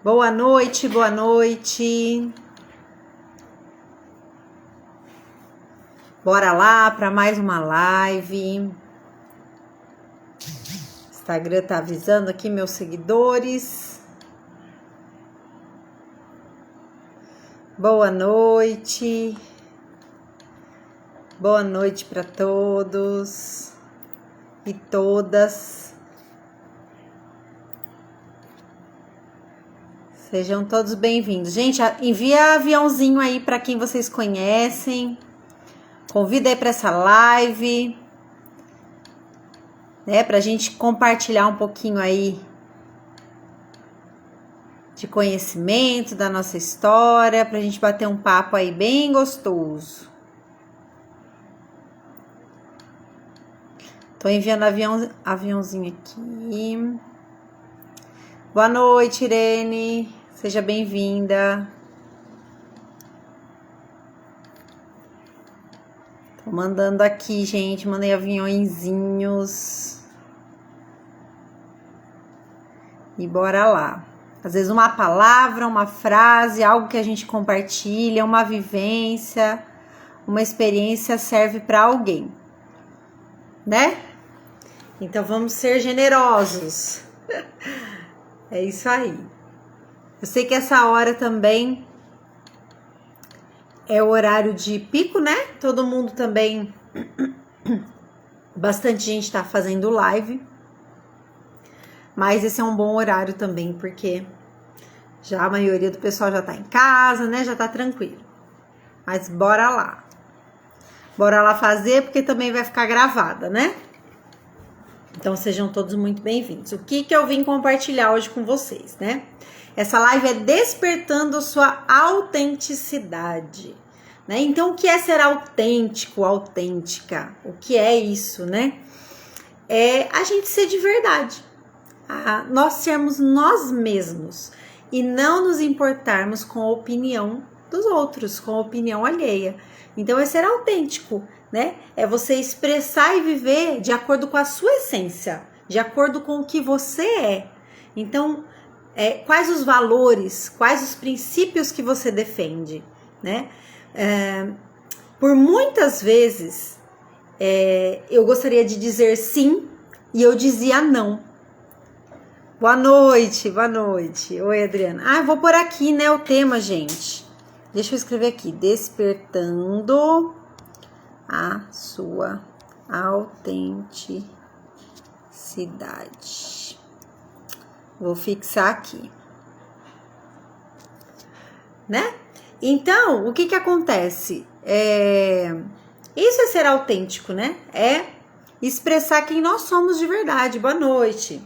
Boa noite, boa noite. Bora lá para mais uma live. Instagram tá avisando aqui meus seguidores. Boa noite. Boa noite para todos e todas. Sejam todos bem-vindos. Gente, envia aviãozinho aí para quem vocês conhecem. Convida aí para essa live, né? Pra gente compartilhar um pouquinho aí de conhecimento da nossa história, pra gente bater um papo aí bem gostoso. Tô enviando aviãozinho aqui. Boa noite, Irene. Seja bem-vinda. Tô mandando aqui, gente. Mandei aviãozinhos. E bora lá. Às vezes uma palavra, uma frase, algo que a gente compartilha, uma vivência, uma experiência serve para alguém, né? Então vamos ser generosos. É isso aí. Eu sei que essa hora também é o horário de pico, né? Todo mundo também, bastante gente tá fazendo live. Mas esse é um bom horário também, porque já a maioria do pessoal já tá em casa, né? Já tá tranquilo. Mas bora lá. Bora lá fazer, porque também vai ficar gravada, né? Então sejam todos muito bem-vindos. O que eu vim compartilhar hoje com vocês, né? Essa live é despertando sua autenticidade, né? Então o que é ser autêntico, autêntica? O que é isso, né? É a gente ser de verdade. Nós sermos nós mesmos e não nos importarmos com a opinião dos outros, com a opinião alheia. Então é ser autêntico, né? É você expressar e viver de acordo com a sua essência, de acordo com o que você é. Então, quais os valores, quais os princípios que você defende, né? Por muitas vezes, eu gostaria de dizer sim e eu dizia não. Boa noite, boa noite. Oi, Adriana. Eu vou por aqui, né, o tema, gente. Deixa eu escrever aqui. Despertando a sua autenticidade. Vou fixar aqui. Né? Então, o que acontece? Isso é ser autêntico, né? É expressar quem nós somos de verdade. Boa noite.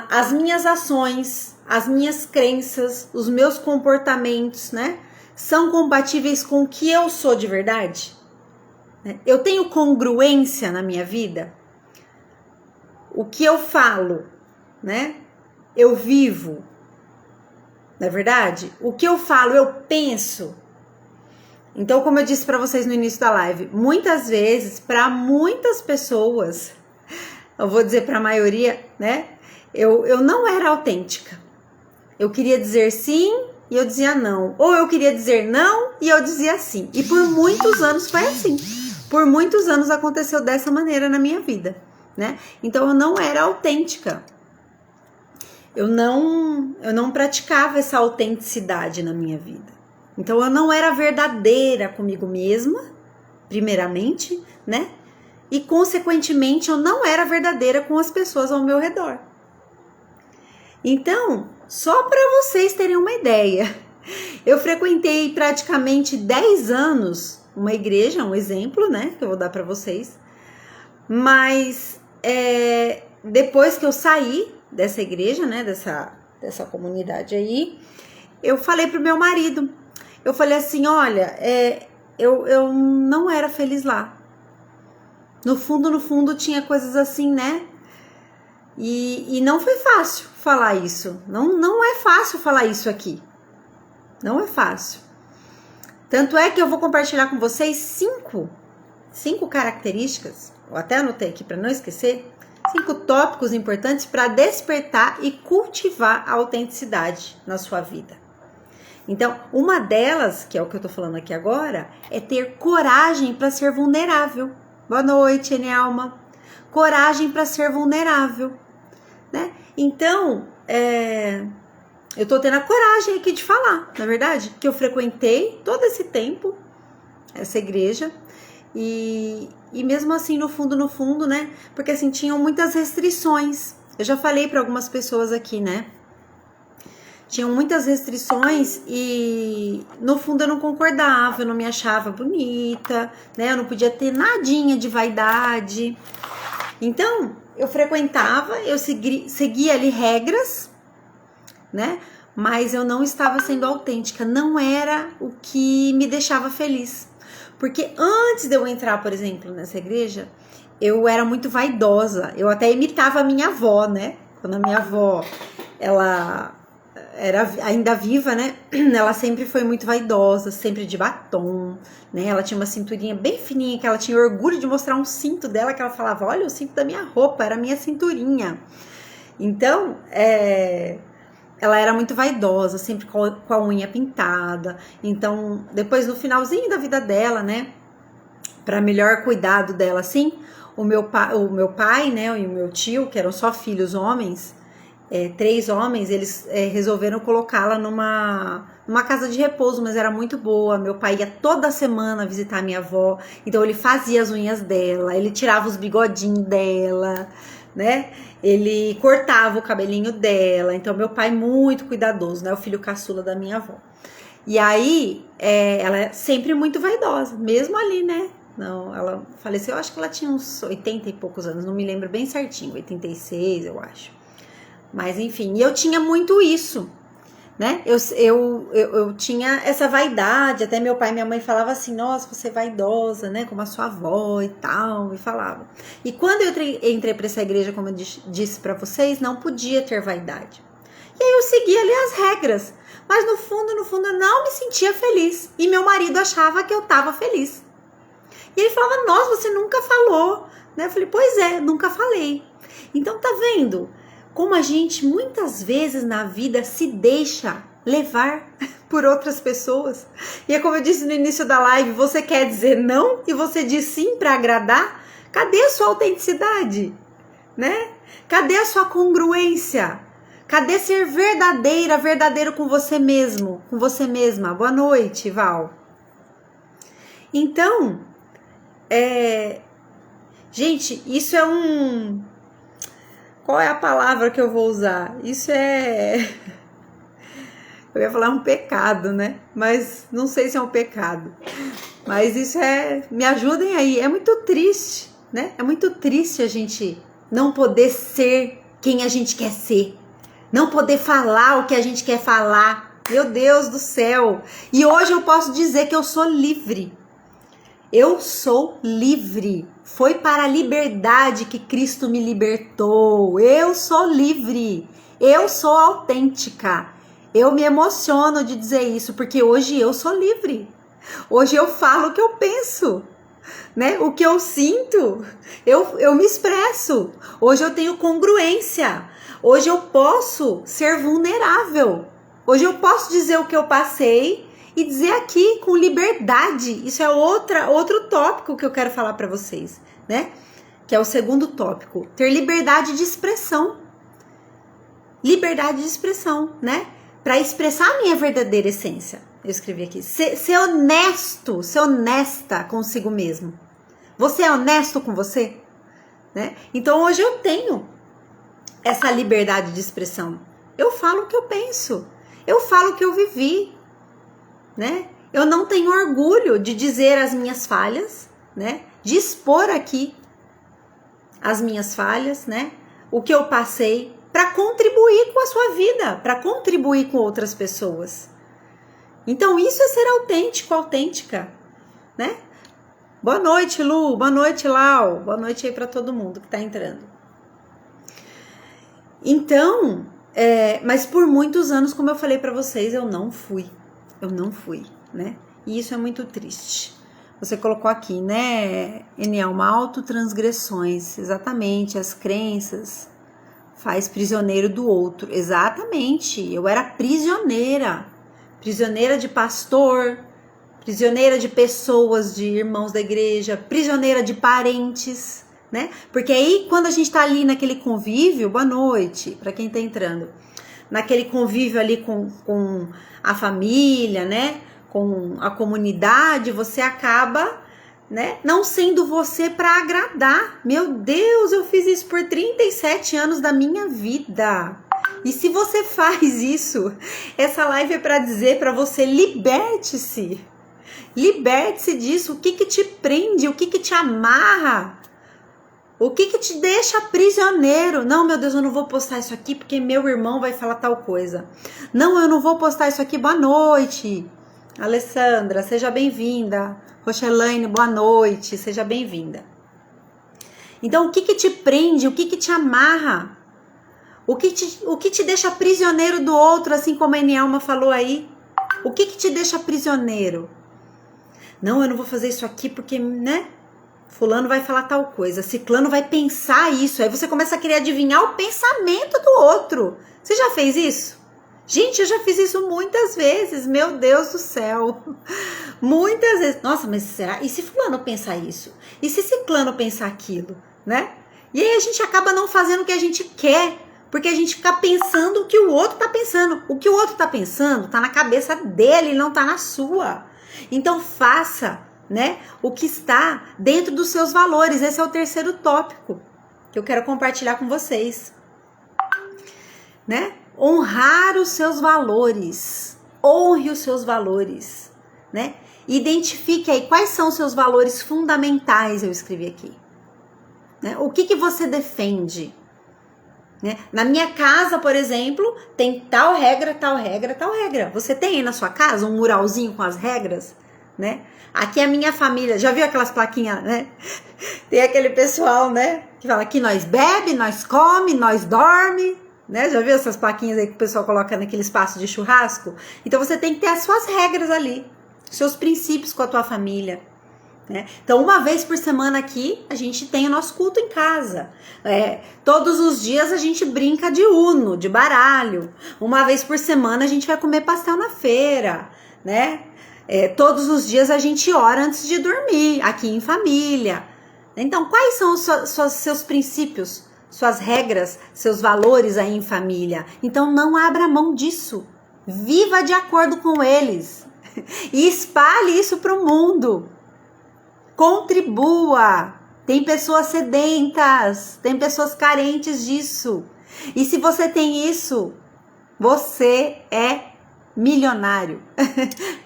As minhas ações, as minhas crenças, os meus comportamentos, né? São compatíveis com o que eu sou de verdade? Eu tenho congruência na minha vida? O que eu falo, né? Eu vivo, não é verdade? O que eu falo, eu penso. Então, como eu disse para vocês no início da live, muitas vezes, para muitas pessoas, eu vou dizer para a maioria, né? Eu não era autêntica. Eu queria dizer sim e eu dizia não. Ou eu queria dizer não e eu dizia sim. E por muitos anos foi assim. Por muitos anos aconteceu dessa maneira na minha vida, né? Então eu não era autêntica. Eu não praticava essa autenticidade na minha vida. Então eu não era verdadeira comigo mesma, primeiramente, né? E consequentemente eu não era verdadeira com as pessoas ao meu redor. Então, só para vocês terem uma ideia, eu frequentei praticamente 10 anos uma igreja, um exemplo, né, que eu vou dar para vocês, mas depois que eu saí dessa igreja, né, dessa comunidade aí, eu falei pro meu marido, eu falei assim, olha, eu não era feliz lá, no fundo tinha coisas assim, né, e não foi fácil falar isso, não é fácil falar isso aqui, não é fácil. Tanto é que eu vou compartilhar com vocês cinco características, eu até anotei aqui para não esquecer, 5 tópicos importantes para despertar e cultivar a autenticidade na sua vida. Então, uma delas, que é o que eu tô falando aqui agora, é ter coragem para ser vulnerável. Boa noite, Enelma. Coragem para ser vulnerável, né? Então, eu tô tendo a coragem aqui de falar, na verdade, que eu frequentei todo esse tempo essa igreja e mesmo assim, no fundo, né? Porque assim, tinham muitas restrições. Eu já falei para algumas pessoas aqui, né? Tinham muitas restrições e no fundo eu não concordava, eu não me achava bonita, né? Eu não podia ter nadinha de vaidade. Então, eu frequentava, eu seguia ali regras, né? Mas eu não estava sendo autêntica, não era o que me deixava feliz. Porque antes de eu entrar, por exemplo, nessa igreja, eu era muito vaidosa, eu até imitava a minha avó, né? Quando a minha avó, ela era ainda viva, né? Ela sempre foi muito vaidosa, sempre de batom, né? Ela tinha uma cinturinha bem fininha, que ela tinha orgulho de mostrar um cinto dela, que ela falava, olha o cinto da minha roupa, era a minha cinturinha. Então, ela era muito vaidosa, sempre com a unha pintada. Então, depois no finalzinho da vida dela, né? Para melhor cuidado dela, assim, o meu pai, né? E o meu tio, que eram só filhos homens, 3 homens, eles resolveram colocá-la numa casa de repouso, mas era muito boa. Meu pai ia toda semana visitar a minha avó, então ele fazia as unhas dela, ele tirava os bigodinhos dela, né? Ele cortava o cabelinho dela. Então meu pai muito cuidadoso, né? O filho caçula da minha avó. E aí ela é sempre muito vaidosa, mesmo ali, né? Não, ela faleceu, eu acho que ela tinha uns 80 e poucos anos, não me lembro bem certinho, 86 eu acho. Mas enfim, eu tinha muito isso, né? Eu tinha essa vaidade, até meu pai e minha mãe falavam assim, nossa, você é vaidosa, né? Como a sua avó e tal, me falavam. E quando eu entrei para essa igreja, como eu disse para vocês, não podia ter vaidade. E aí eu segui ali as regras, mas no fundo eu não me sentia feliz. E meu marido achava que eu tava feliz. E ele falava, nossa, você nunca falou, né? Eu falei, pois é, nunca falei. Então tá vendo? Como a gente muitas vezes na vida se deixa levar por outras pessoas. E é como eu disse no início da live, você quer dizer não e você diz sim para agradar? Cadê a sua autenticidade? Né? Cadê a sua congruência? Cadê ser verdadeiro com você mesmo, com você mesma? Boa noite, Val. Então, gente, isso é Qual é a palavra que eu vou usar? Isso eu ia falar um pecado, né? Mas não sei se é um pecado. Mas isso me ajudem aí. É muito triste, né? É muito triste a gente não poder ser quem a gente quer ser. Não poder falar o que a gente quer falar. Meu Deus do céu. E hoje eu posso dizer que eu sou livre. Eu sou livre. Foi para a liberdade que Cristo me libertou. Eu sou livre. Eu sou autêntica. Eu me emociono de dizer isso, porque hoje eu sou livre. Hoje eu falo o que eu penso, né? O que eu sinto, eu me expresso. Hoje eu tenho congruência. Hoje eu posso ser vulnerável. Hoje eu posso dizer o que eu passei e dizer aqui com liberdade. Isso é outro tópico que eu quero falar para vocês, né? Que é o segundo tópico. Ter liberdade de expressão. Liberdade de expressão, né? Para expressar a minha verdadeira essência. Eu escrevi aqui. Ser honesto, ser honesta consigo mesmo. Você é honesto com você? Né? Então hoje eu tenho essa liberdade de expressão. Eu falo o que eu penso. Eu falo o que eu vivi. Né? Eu não tenho orgulho de dizer as minhas falhas, né? De expor aqui as minhas falhas, né? O que eu passei para contribuir com a sua vida, para contribuir com outras pessoas. Então isso é ser autêntico, autêntica, né? Boa noite, Lu, boa noite, Lau, boa noite aí para todo mundo que tá entrando. Então, mas por muitos anos, como eu falei para vocês, eu não fui, né? E isso é muito triste. Você colocou aqui, né, Enielma, autotransgressões, exatamente, as crenças faz prisioneiro do outro, exatamente, eu era prisioneira de pastor, prisioneira de pessoas, de irmãos da igreja, prisioneira de parentes, né, porque aí quando a gente tá ali naquele convívio, boa noite, para quem tá entrando, naquele convívio ali com a família, né, com a comunidade, você acaba, né, não sendo você para agradar. Meu Deus, eu fiz isso por 37 anos da minha vida. E se você faz isso, essa live é para dizer para você, liberte-se. Liberte-se disso. O que que te prende? O que que te amarra? O que que te deixa prisioneiro? Não, meu Deus, eu não vou postar isso aqui porque meu irmão vai falar tal coisa. Não, eu não vou postar isso aqui. Boa noite. Alessandra, seja bem-vinda. Rochelaine, boa noite, seja bem-vinda. Então, o que que te prende? O que que te amarra? O que te deixa prisioneiro do outro, assim como a Enielma falou aí? O que que te deixa prisioneiro? Não, eu não vou fazer isso aqui porque, né? Fulano vai falar tal coisa, ciclano vai pensar isso. Aí você começa a querer adivinhar o pensamento do outro. Você já fez isso? Gente, eu já fiz isso muitas vezes, meu Deus do céu. Muitas vezes. Nossa, mas será? E se fulano pensar isso? E se ciclano pensar aquilo, né? E aí a gente acaba não fazendo o que a gente quer, porque a gente fica pensando o que o outro tá pensando. O que o outro tá pensando tá na cabeça dele, não tá na sua. Então faça, né, o que está dentro dos seus valores. Esse é o terceiro tópico que eu quero compartilhar com vocês, né? Honrar os seus valores, honre os seus valores, né? Identifique aí quais são os seus valores fundamentais, eu escrevi aqui, né? O que que você defende, né? Na minha casa, por exemplo, tem tal regra, tal regra, tal regra. Você tem aí na sua casa um muralzinho com as regras, né? Aqui é a minha família, já viu aquelas plaquinhas, né? Tem aquele pessoal, né, que fala que nós bebe, nós come, nós dorme, né? Já viu essas plaquinhas aí que o pessoal coloca naquele espaço de churrasco? Então você tem que ter as suas regras ali, seus princípios com a tua família, né? Então uma vez por semana aqui a gente tem o nosso culto em casa, todos os dias a gente brinca de Uno, de baralho, uma vez por semana a gente vai comer pastel na feira, né? Todos os dias a gente ora antes de dormir, aqui em família. Então quais são os seus princípios, suas regras, seus valores aí em família? Então não abra mão disso. Viva de acordo com eles. E espalhe isso para o mundo. Contribua. Tem pessoas sedentas, tem pessoas carentes disso. E se você tem isso, você é milionário.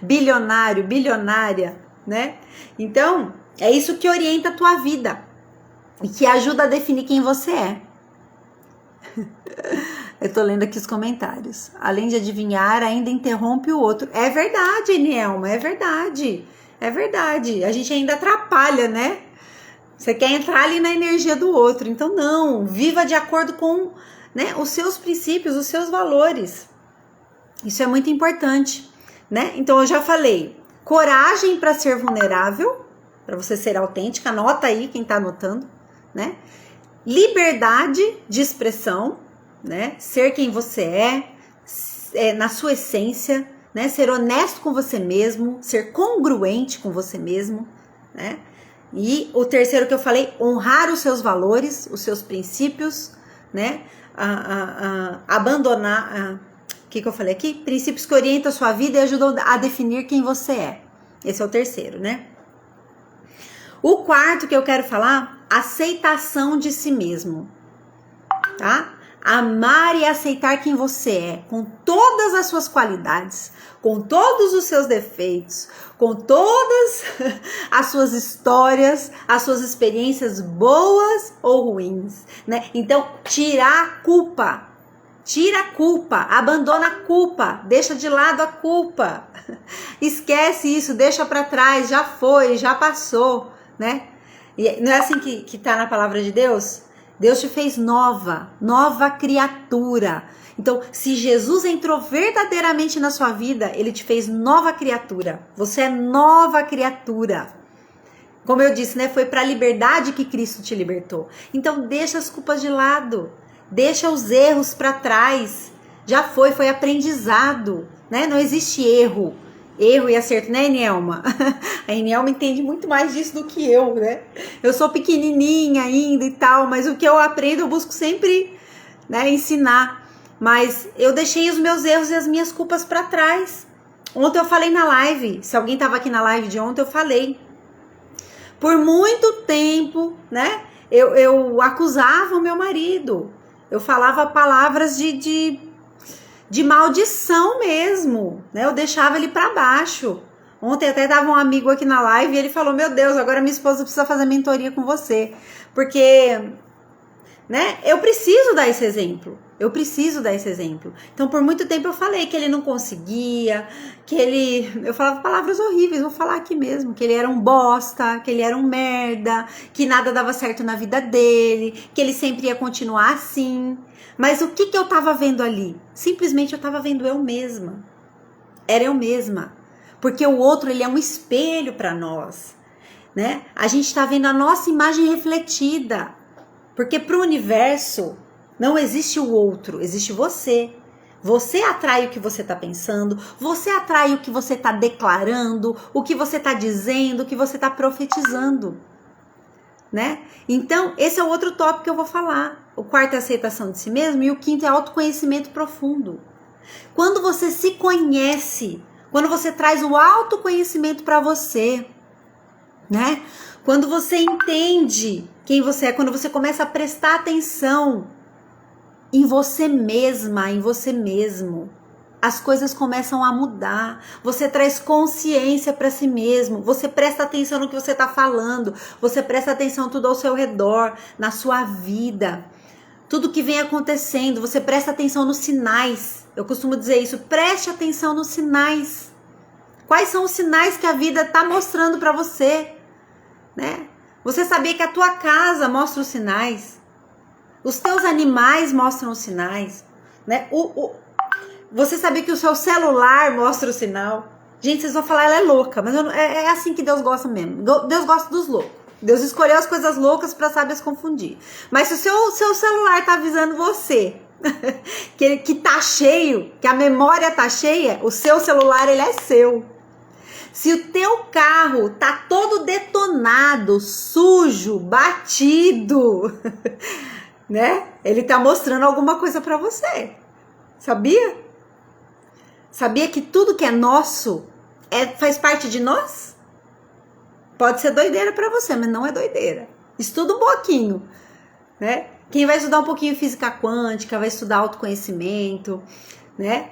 Bilionário, bilionária, né? Então, é isso que orienta a tua vida. E que ajuda a definir quem você é. Eu tô lendo aqui os comentários. Além de adivinhar, ainda interrompe o outro. É verdade, Enielma, é verdade. É verdade. A gente ainda atrapalha, né? Você quer entrar ali na energia do outro. Então, não. Viva de acordo com, né, os seus princípios, os seus valores. Isso é muito importante, né? Então, eu já falei. Coragem para ser vulnerável, para você ser autêntica. Anota aí quem tá anotando, né? Liberdade de expressão, né? Ser quem você é na sua essência, né? Ser honesto com você mesmo, ser congruente com você mesmo, né? E o terceiro que eu falei, honrar os seus valores, os seus princípios, né? Abandonar, o que eu falei aqui? Princípios que orientam a sua vida e ajudam a definir quem você é. Esse é o terceiro, né? O quarto que eu quero falar, aceitação de si mesmo, tá? Amar e aceitar quem você é, com todas as suas qualidades, com todos os seus defeitos, com todas as suas histórias, as suas experiências boas ou ruins, né? Então, tirar a culpa, abandona a culpa, deixa de lado a culpa, esquece isso, deixa pra trás, já foi, já passou, né? E não é assim que tá na palavra de Deus? Deus te fez nova criatura. Então, se Jesus entrou verdadeiramente na sua vida, ele te fez nova criatura. Você é nova criatura, Como eu disse, né? Foi para a liberdade que Cristo te libertou. Então deixa as culpas de lado. Deixa os erros para trás. Já foi aprendizado, né? Não existe erro e acerto, né, Enielma? A Enielma entende muito mais disso do que eu, né? Eu sou pequenininha ainda e tal, mas o que eu aprendo eu busco sempre, né, ensinar. Mas eu deixei os meus erros e as minhas culpas para trás. Ontem eu falei na live, se alguém tava aqui na live de ontem, eu falei. Por muito tempo, né, eu acusava o meu marido. Eu falava palavras de maldição mesmo, né? Eu deixava ele para baixo. Ontem até tava um amigo aqui na live e ele falou: meu Deus, agora minha esposa precisa fazer mentoria com você. Porque, né, eu preciso dar esse exemplo. Então, por muito tempo eu falei que ele não conseguia, eu falava palavras horríveis, vou falar aqui mesmo, que ele era um bosta, que ele era um merda, que nada dava certo na vida dele, que ele sempre ia continuar assim. Mas o que eu tava vendo ali? Simplesmente eu tava vendo eu mesma. Era eu mesma. Porque o outro, ele é um espelho para nós, né? A gente tá vendo a nossa imagem refletida. Porque pro universo não existe o outro, existe você. Você atrai o que você tá pensando, você atrai o que você tá declarando, o que você tá dizendo, o que você tá profetizando, né? Então, esse é o outro tópico que eu vou falar. O quarto é a aceitação de si mesmo e o quinto é autoconhecimento profundo. Quando você se conhece, quando você traz o autoconhecimento para você, né? Quando você entende quem você é, quando você começa a prestar atenção em você mesma, em você mesmo, as coisas começam a mudar. Você traz consciência para si mesmo. Você presta atenção no que você está falando. Você presta atenção tudo ao seu redor, na sua vida. Tudo que vem acontecendo. Você presta atenção nos sinais. Eu costumo dizer isso. Preste atenção nos sinais. Quais são os sinais que a vida está mostrando para você, né? Você sabia que a tua casa mostra os sinais? Os teus animais mostram os sinais, né? Você sabia que o seu celular mostra o sinal? Gente, vocês vão falar, ela é louca, mas é assim que Deus gosta mesmo. Deus gosta dos loucos. Deus escolheu as coisas loucas para sábias confundir. Mas se o seu celular tá avisando você que tá cheio, que a memória tá cheia, o seu celular, ele é seu. Se o teu carro tá todo detonado, sujo, batido, né? Ele tá mostrando alguma coisa para você. Sabia? Sabia que tudo que é nosso faz parte de nós? Pode ser doideira para você, mas não é doideira. Estuda um pouquinho, né? Quem vai estudar um pouquinho física quântica, vai estudar autoconhecimento, né?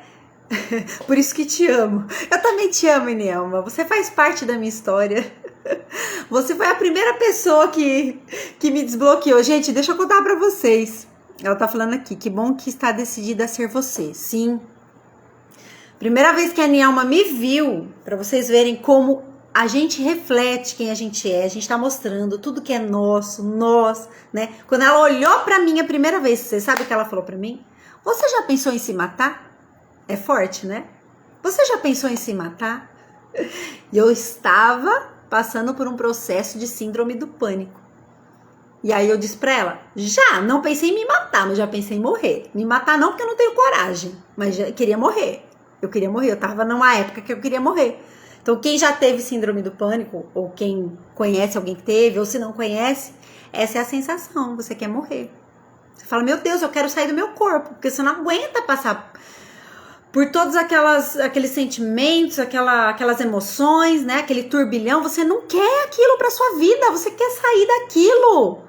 Por isso que te amo. Eu também te amo, Enielma. Você faz parte da minha história. Você foi a primeira pessoa que me desbloqueou. Gente, deixa eu contar pra vocês. Ela tá falando aqui, que bom que está decidida a ser você. Sim. Primeira vez que a Enielma me viu, pra vocês verem como a gente reflete quem a gente tá mostrando tudo que é nosso, nós, né? Quando ela olhou pra mim a primeira vez, você sabe o que ela falou pra mim? Você já pensou em se matar? É forte, né? Você já pensou em se matar? E eu estava passando por um processo de síndrome do pânico. E aí eu disse pra ela, já, não pensei em me matar, mas já pensei em morrer. Me matar não, porque eu não tenho coragem, mas já queria morrer. Eu queria morrer, eu tava numa época que eu queria morrer. Então quem já teve síndrome do pânico, ou quem conhece alguém que teve, ou se não conhece, essa é a sensação, você quer morrer. Você fala, meu Deus, eu quero sair do meu corpo, porque você não aguenta passar por todos aqueles sentimentos, aquelas emoções, né? Aquele turbilhão, você não quer aquilo para sua vida, você quer sair daquilo,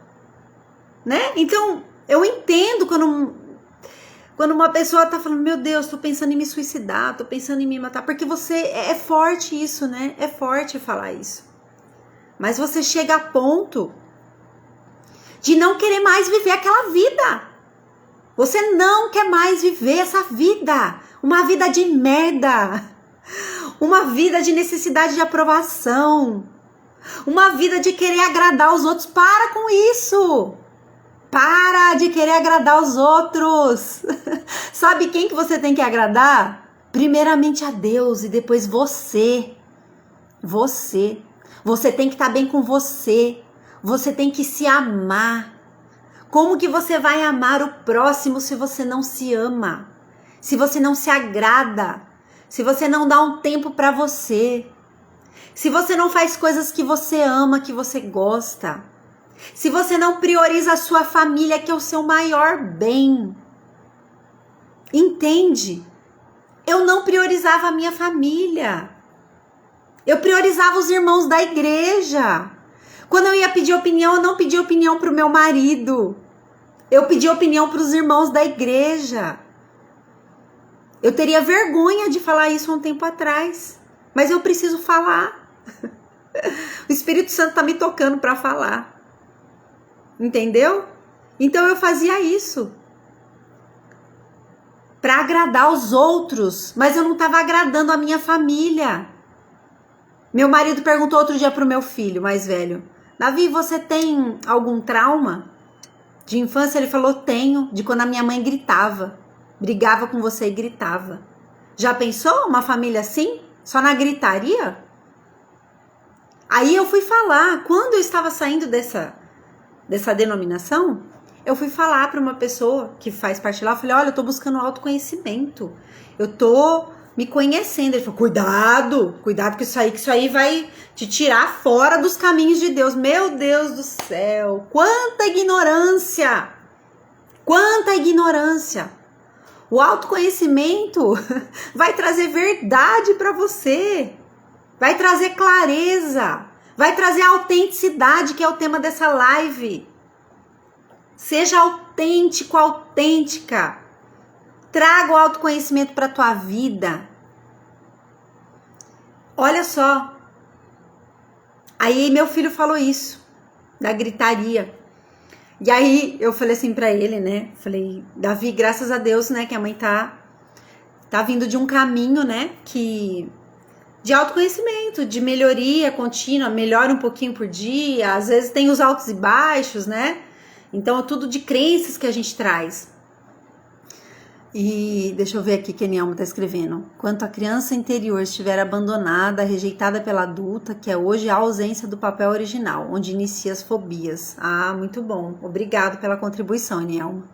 né? Então, eu entendo quando uma pessoa tá falando, meu Deus, tô pensando em me suicidar, tô pensando em me matar, porque é forte isso, né? É forte falar isso. Mas você chega a ponto de não querer mais viver aquela vida. Você não quer mais viver essa vida. Uma vida de merda. Uma vida de necessidade de aprovação. Uma vida de querer agradar os outros. Para com isso. Para de querer agradar os outros. Sabe quem que você tem que agradar? Primeiramente a Deus e depois você. Você. Você tem que estar bem com você. Você tem que se amar. Como que você vai amar o próximo se você não se ama? Se você não se agrada? Se você não dá um tempo para você? Se você não faz coisas que você ama, que você gosta? Se você não prioriza a sua família, que é o seu maior bem? Entende? Eu não priorizava a minha família. Eu priorizava os irmãos da igreja. Quando eu ia pedir opinião, eu não pedia opinião para o meu marido. Eu pedia opinião para os irmãos da igreja. Eu teria vergonha de falar isso há um tempo atrás. Mas eu preciso falar. O Espírito Santo está me tocando para falar. Entendeu? Então eu fazia isso. Para agradar os outros. Mas eu não estava agradando a minha família. Meu marido perguntou outro dia para o meu filho mais velho: Davi, você tem algum trauma de infância? Ele falou: tenho, de quando a minha mãe gritava. Brigava com você e gritava. Já pensou uma família assim? Só na gritaria? Aí eu fui falar, quando eu estava saindo dessa denominação, eu fui falar para uma pessoa que faz parte lá, eu falei: olha, eu tô buscando autoconhecimento. Eu tô me conhecendo. Ele falou: cuidado com isso aí vai te tirar fora dos caminhos de Deus. Meu Deus do céu, quanta ignorância! Quanta ignorância! O autoconhecimento vai trazer verdade para você, vai trazer clareza, vai trazer autenticidade, que é o tema dessa live. Seja autêntico, autêntica. Traga o autoconhecimento para a tua vida. Olha só. Aí meu filho falou isso, da gritaria. E aí eu falei assim para ele, né? Falei: Davi, graças a Deus, né, que a mãe tá vindo de um caminho, né, de autoconhecimento, de melhoria contínua, melhora um pouquinho por dia. Às vezes tem os altos e baixos, né? Então é tudo de crenças que a gente traz. E deixa eu ver aqui que a Nielma tá escrevendo. Quanto a criança interior estiver abandonada, rejeitada pela adulta, que é hoje a ausência do papel original, onde inicia as fobias. Ah, muito bom. Obrigado pela contribuição, Nielma.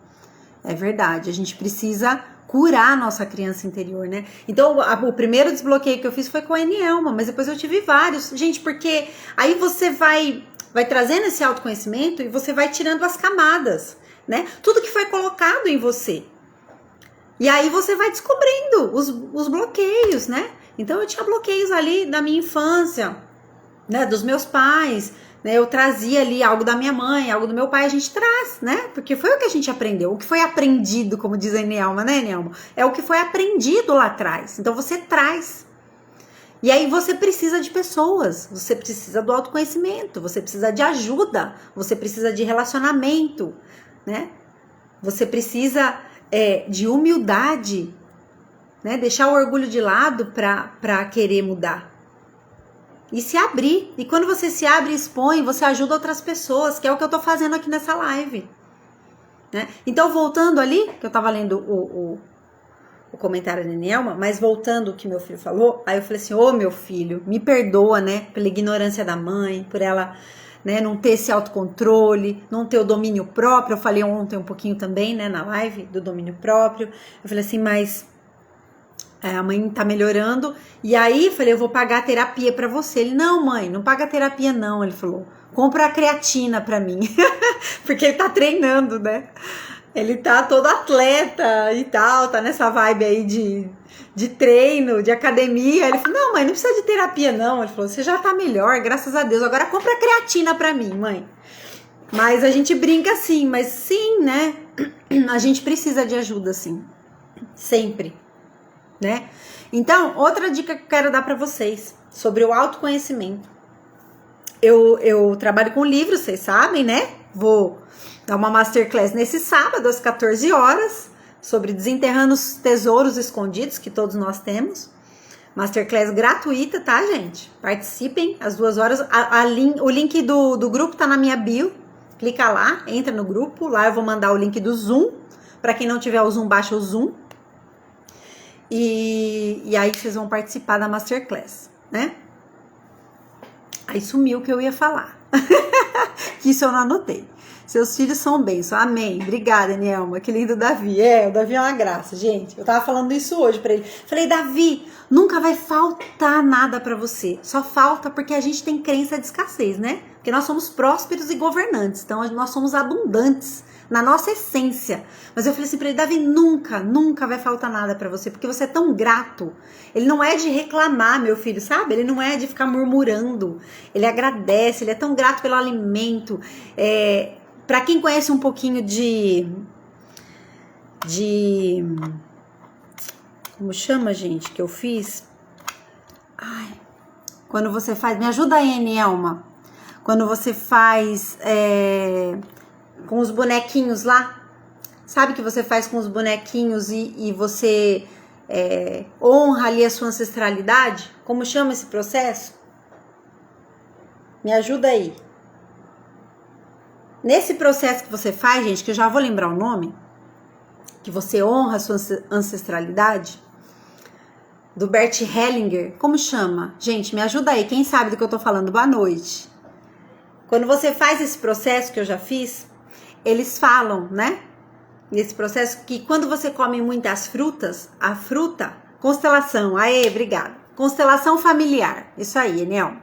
É verdade, a gente precisa curar a nossa criança interior, né? Então, o primeiro desbloqueio que eu fiz foi com a Nielma, mas depois eu tive vários. Gente, porque aí você vai trazendo esse autoconhecimento e você vai tirando as camadas, né? Tudo que foi colocado em você. E aí você vai descobrindo os bloqueios, né? Então eu tinha bloqueios ali da minha infância, né? Dos meus pais, né? Eu trazia ali algo da minha mãe, algo do meu pai, a gente traz, né? Porque foi o que a gente aprendeu, o que foi aprendido, como diz a Nielma, né, Nielma? É o que foi aprendido lá atrás. Então você traz. E aí você precisa de pessoas, você precisa do autoconhecimento, você precisa de ajuda, você precisa de relacionamento, né? Você precisa de humildade, né? Deixar o orgulho de lado para querer mudar. E se abrir. E quando você se abre e expõe, você ajuda outras pessoas, que é o que eu tô fazendo aqui nessa live, né? Então, voltando ali, que eu tava lendo o comentário da Nielma, mas voltando o que meu filho falou, aí eu falei assim: ô meu filho, me perdoa, né, pela ignorância da mãe, por ela, né, não ter esse autocontrole, não ter o domínio próprio. Eu falei ontem um pouquinho também, né, na live do domínio próprio. Eu falei assim: mas a mãe tá melhorando. E aí falei: eu vou pagar a terapia pra você. Ele: não, mãe, não paga a terapia não. Ele falou: compra a creatina pra mim. Porque ele tá treinando, né? Ele tá todo atleta e tal, tá nessa vibe aí de treino, de academia. Ele falou: não, mãe, não precisa de terapia não. Ele falou: você já tá melhor, graças a Deus. Agora compra creatina pra mim, mãe. Mas a gente brinca assim, mas sim, né? A gente precisa de ajuda, sim. Sempre, né? Então, outra dica que eu quero dar pra vocês sobre o autoconhecimento. Eu trabalho com livros, vocês sabem, né? Vou dar uma masterclass nesse sábado, às 14 horas, sobre desenterrando os tesouros escondidos que todos nós temos. Masterclass gratuita, tá, gente? Participem, às 2 horas. O link do grupo tá na minha bio. Clica lá, entra no grupo. Lá eu vou mandar o link do Zoom. Para quem não tiver o Zoom, baixa o Zoom. E aí vocês vão participar da Masterclass, né? Aí sumiu o que eu ia falar. Que isso eu não anotei. Seus filhos são bênçãos. Amém. Obrigada, Nielma. Que lindo Davi. O Davi é uma graça, gente. Eu tava falando isso hoje pra ele. Falei, Davi, nunca vai faltar nada pra você. Só falta porque a gente tem crença de escassez, né? Porque nós somos prósperos e governantes. Então, nós somos abundantes na nossa essência. Mas eu falei assim pra ele, Davi, nunca vai faltar nada pra você. Porque você é tão grato. Ele não é de reclamar, meu filho, sabe? Ele não é de ficar murmurando. Ele agradece, ele é tão grato pelo alimento. Para quem conhece um pouquinho de como chama, gente, que eu fiz? Quando você faz, me ajuda aí, Nielma. Quando você faz com os bonequinhos lá, sabe que você faz com os bonequinhos e você honra ali a sua ancestralidade? Como chama esse processo? Me ajuda aí. Nesse processo que você faz, gente, que eu já vou lembrar o nome, que você honra a sua ancestralidade, do Bert Hellinger, como chama? Gente, me ajuda aí, quem sabe do que eu tô falando? Boa noite. Quando você faz esse processo que eu já fiz, eles falam, né? Nesse processo, que quando você come muitas frutas, a fruta, constelação, obrigada. Constelação familiar, isso aí, Enel.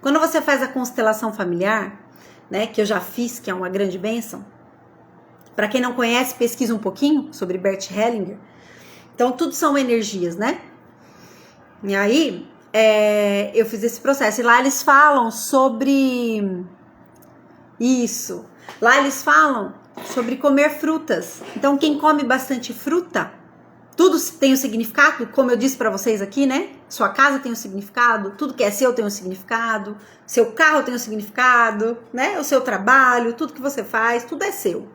Quando você faz a constelação familiar, né, que eu já fiz, que é uma grande bênção. Para quem não conhece, pesquisa um pouquinho sobre Bert Hellinger. Então, tudo são energias, né? E aí, eu fiz esse processo. E lá eles falam sobre isso. Lá eles falam sobre comer frutas. Então, quem come bastante fruta, tudo tem um significado, como eu disse para vocês aqui, né? Sua casa tem um significado, tudo que é seu tem um significado, seu carro tem um significado, né? O seu trabalho, tudo que você faz, tudo é seu.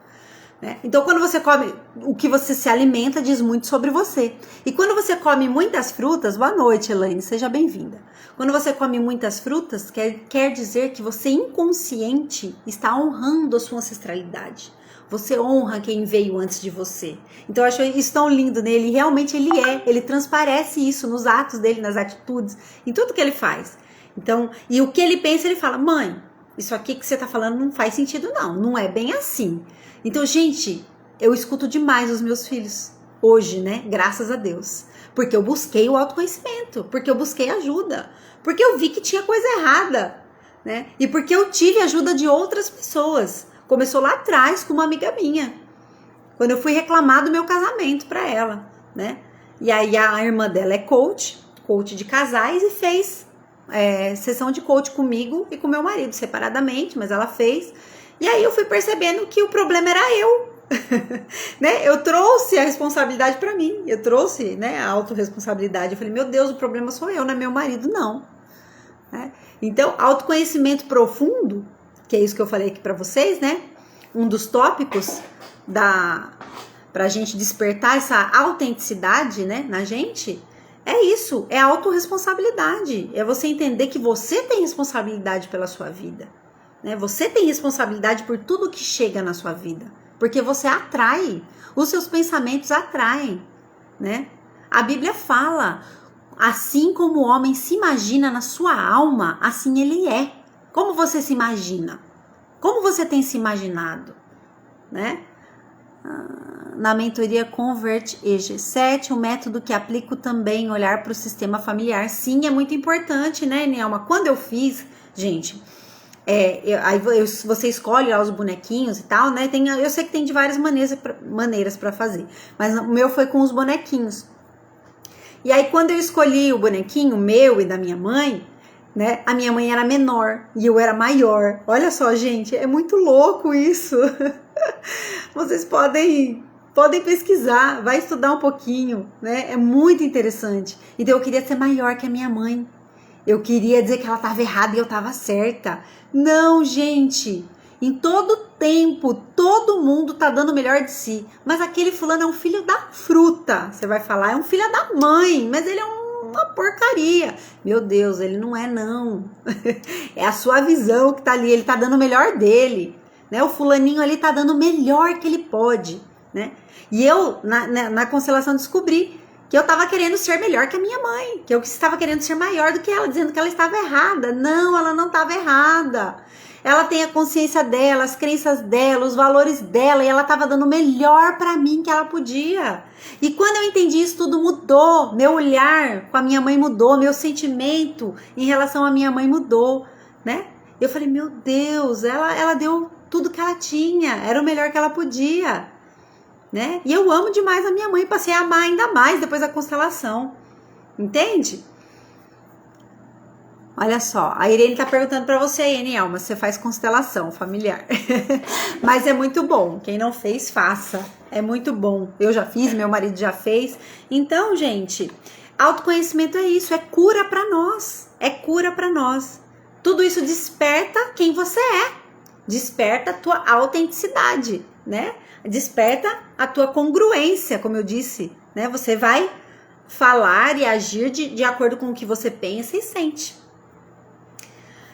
Né? Então, quando você come, o que você se alimenta diz muito sobre você. E quando você come muitas frutas, boa noite, Elaine, seja bem-vinda. Quando você come muitas frutas, quer dizer que você inconsciente está honrando a sua ancestralidade. Você honra quem veio antes de você. Então eu acho isso tão lindo nele. Realmente ele transparece isso nos atos dele, nas atitudes, em tudo que ele faz. Então, e o que ele pensa, ele fala, mãe, isso aqui que você tá falando não faz sentido não é bem assim. Então, gente, eu escuto demais os meus filhos hoje, né? Graças a Deus. Porque eu busquei o autoconhecimento, porque eu busquei ajuda, porque eu vi que tinha coisa errada, né? E porque eu tive ajuda de outras pessoas. Começou lá atrás com uma amiga minha, quando eu fui reclamar do meu casamento para ela, né? E aí a irmã dela é coach de casais e fez sessão de coach comigo e com meu marido, separadamente, mas ela fez. E aí eu fui percebendo que o problema era eu, né? Eu trouxe a responsabilidade para mim, eu trouxe, né, a autorresponsabilidade. Eu falei, meu Deus, o problema sou eu, não é meu marido, não. Né? Então, autoconhecimento profundo, que é isso que eu falei aqui para vocês, né? Um dos tópicos pra gente despertar essa autenticidade, né, na gente, é isso, é a autorresponsabilidade. É você entender que você tem responsabilidade pela sua vida, né? Você tem responsabilidade por tudo que chega na sua vida, porque você atrai, os seus pensamentos atraem, né? A Bíblia fala, assim como o homem se imagina na sua alma, assim ele é. Como você se imagina? Como você tem se imaginado? Né? Na mentoria Convert EG7, o método que aplico também, olhar para o sistema familiar. Sim, é muito importante, né, Nelma? Quando eu fiz, gente, você escolhe lá os bonequinhos e tal, né? Eu sei que tem de várias maneiras para fazer, mas o meu foi com os bonequinhos. E aí, quando eu escolhi o bonequinho meu e da minha mãe, né? A minha mãe era menor e eu era maior. Olha só, gente, é muito louco isso. Vocês podem pesquisar, vai estudar um pouquinho, né? É muito interessante. Então eu queria ser maior que a minha mãe. Eu queria dizer que ela estava errada e eu estava certa. Não, gente. Em todo tempo, todo mundo tá dando o melhor de si. Mas aquele fulano é um filho da fruta. Você vai falar, é um filho da mãe, mas ele é uma porcaria. Meu Deus, ele não é não. É a sua visão que tá ali, ele tá dando o melhor dele, né? O fulaninho ali tá dando o melhor que ele pode, né? E eu, na constelação, descobri que eu estava querendo ser melhor que a minha mãe, que eu estava querendo ser maior do que ela, dizendo que ela estava errada. Não, ela não estava errada. Ela tem a consciência dela, as crenças dela, os valores dela, e ela estava dando o melhor para mim que ela podia. E quando eu entendi isso, tudo mudou. Meu olhar com a minha mãe mudou, meu sentimento em relação à minha mãe mudou, né? Eu falei, meu Deus, ela deu tudo que ela tinha, era o melhor que ela podia, né? E eu amo demais a minha mãe, passei a amar ainda mais depois da constelação, entende? Olha só, a Irene tá perguntando pra você aí, Enielma, você faz constelação familiar. Mas é muito bom, quem não fez, faça. É muito bom. Eu já fiz, meu marido já fez. Então, gente, autoconhecimento é isso, é cura pra nós. É cura pra nós. Tudo isso desperta quem você é. Desperta a tua autenticidade, né? Desperta a tua congruência, como eu disse, né? Você vai falar e agir de acordo com o que você pensa e sente.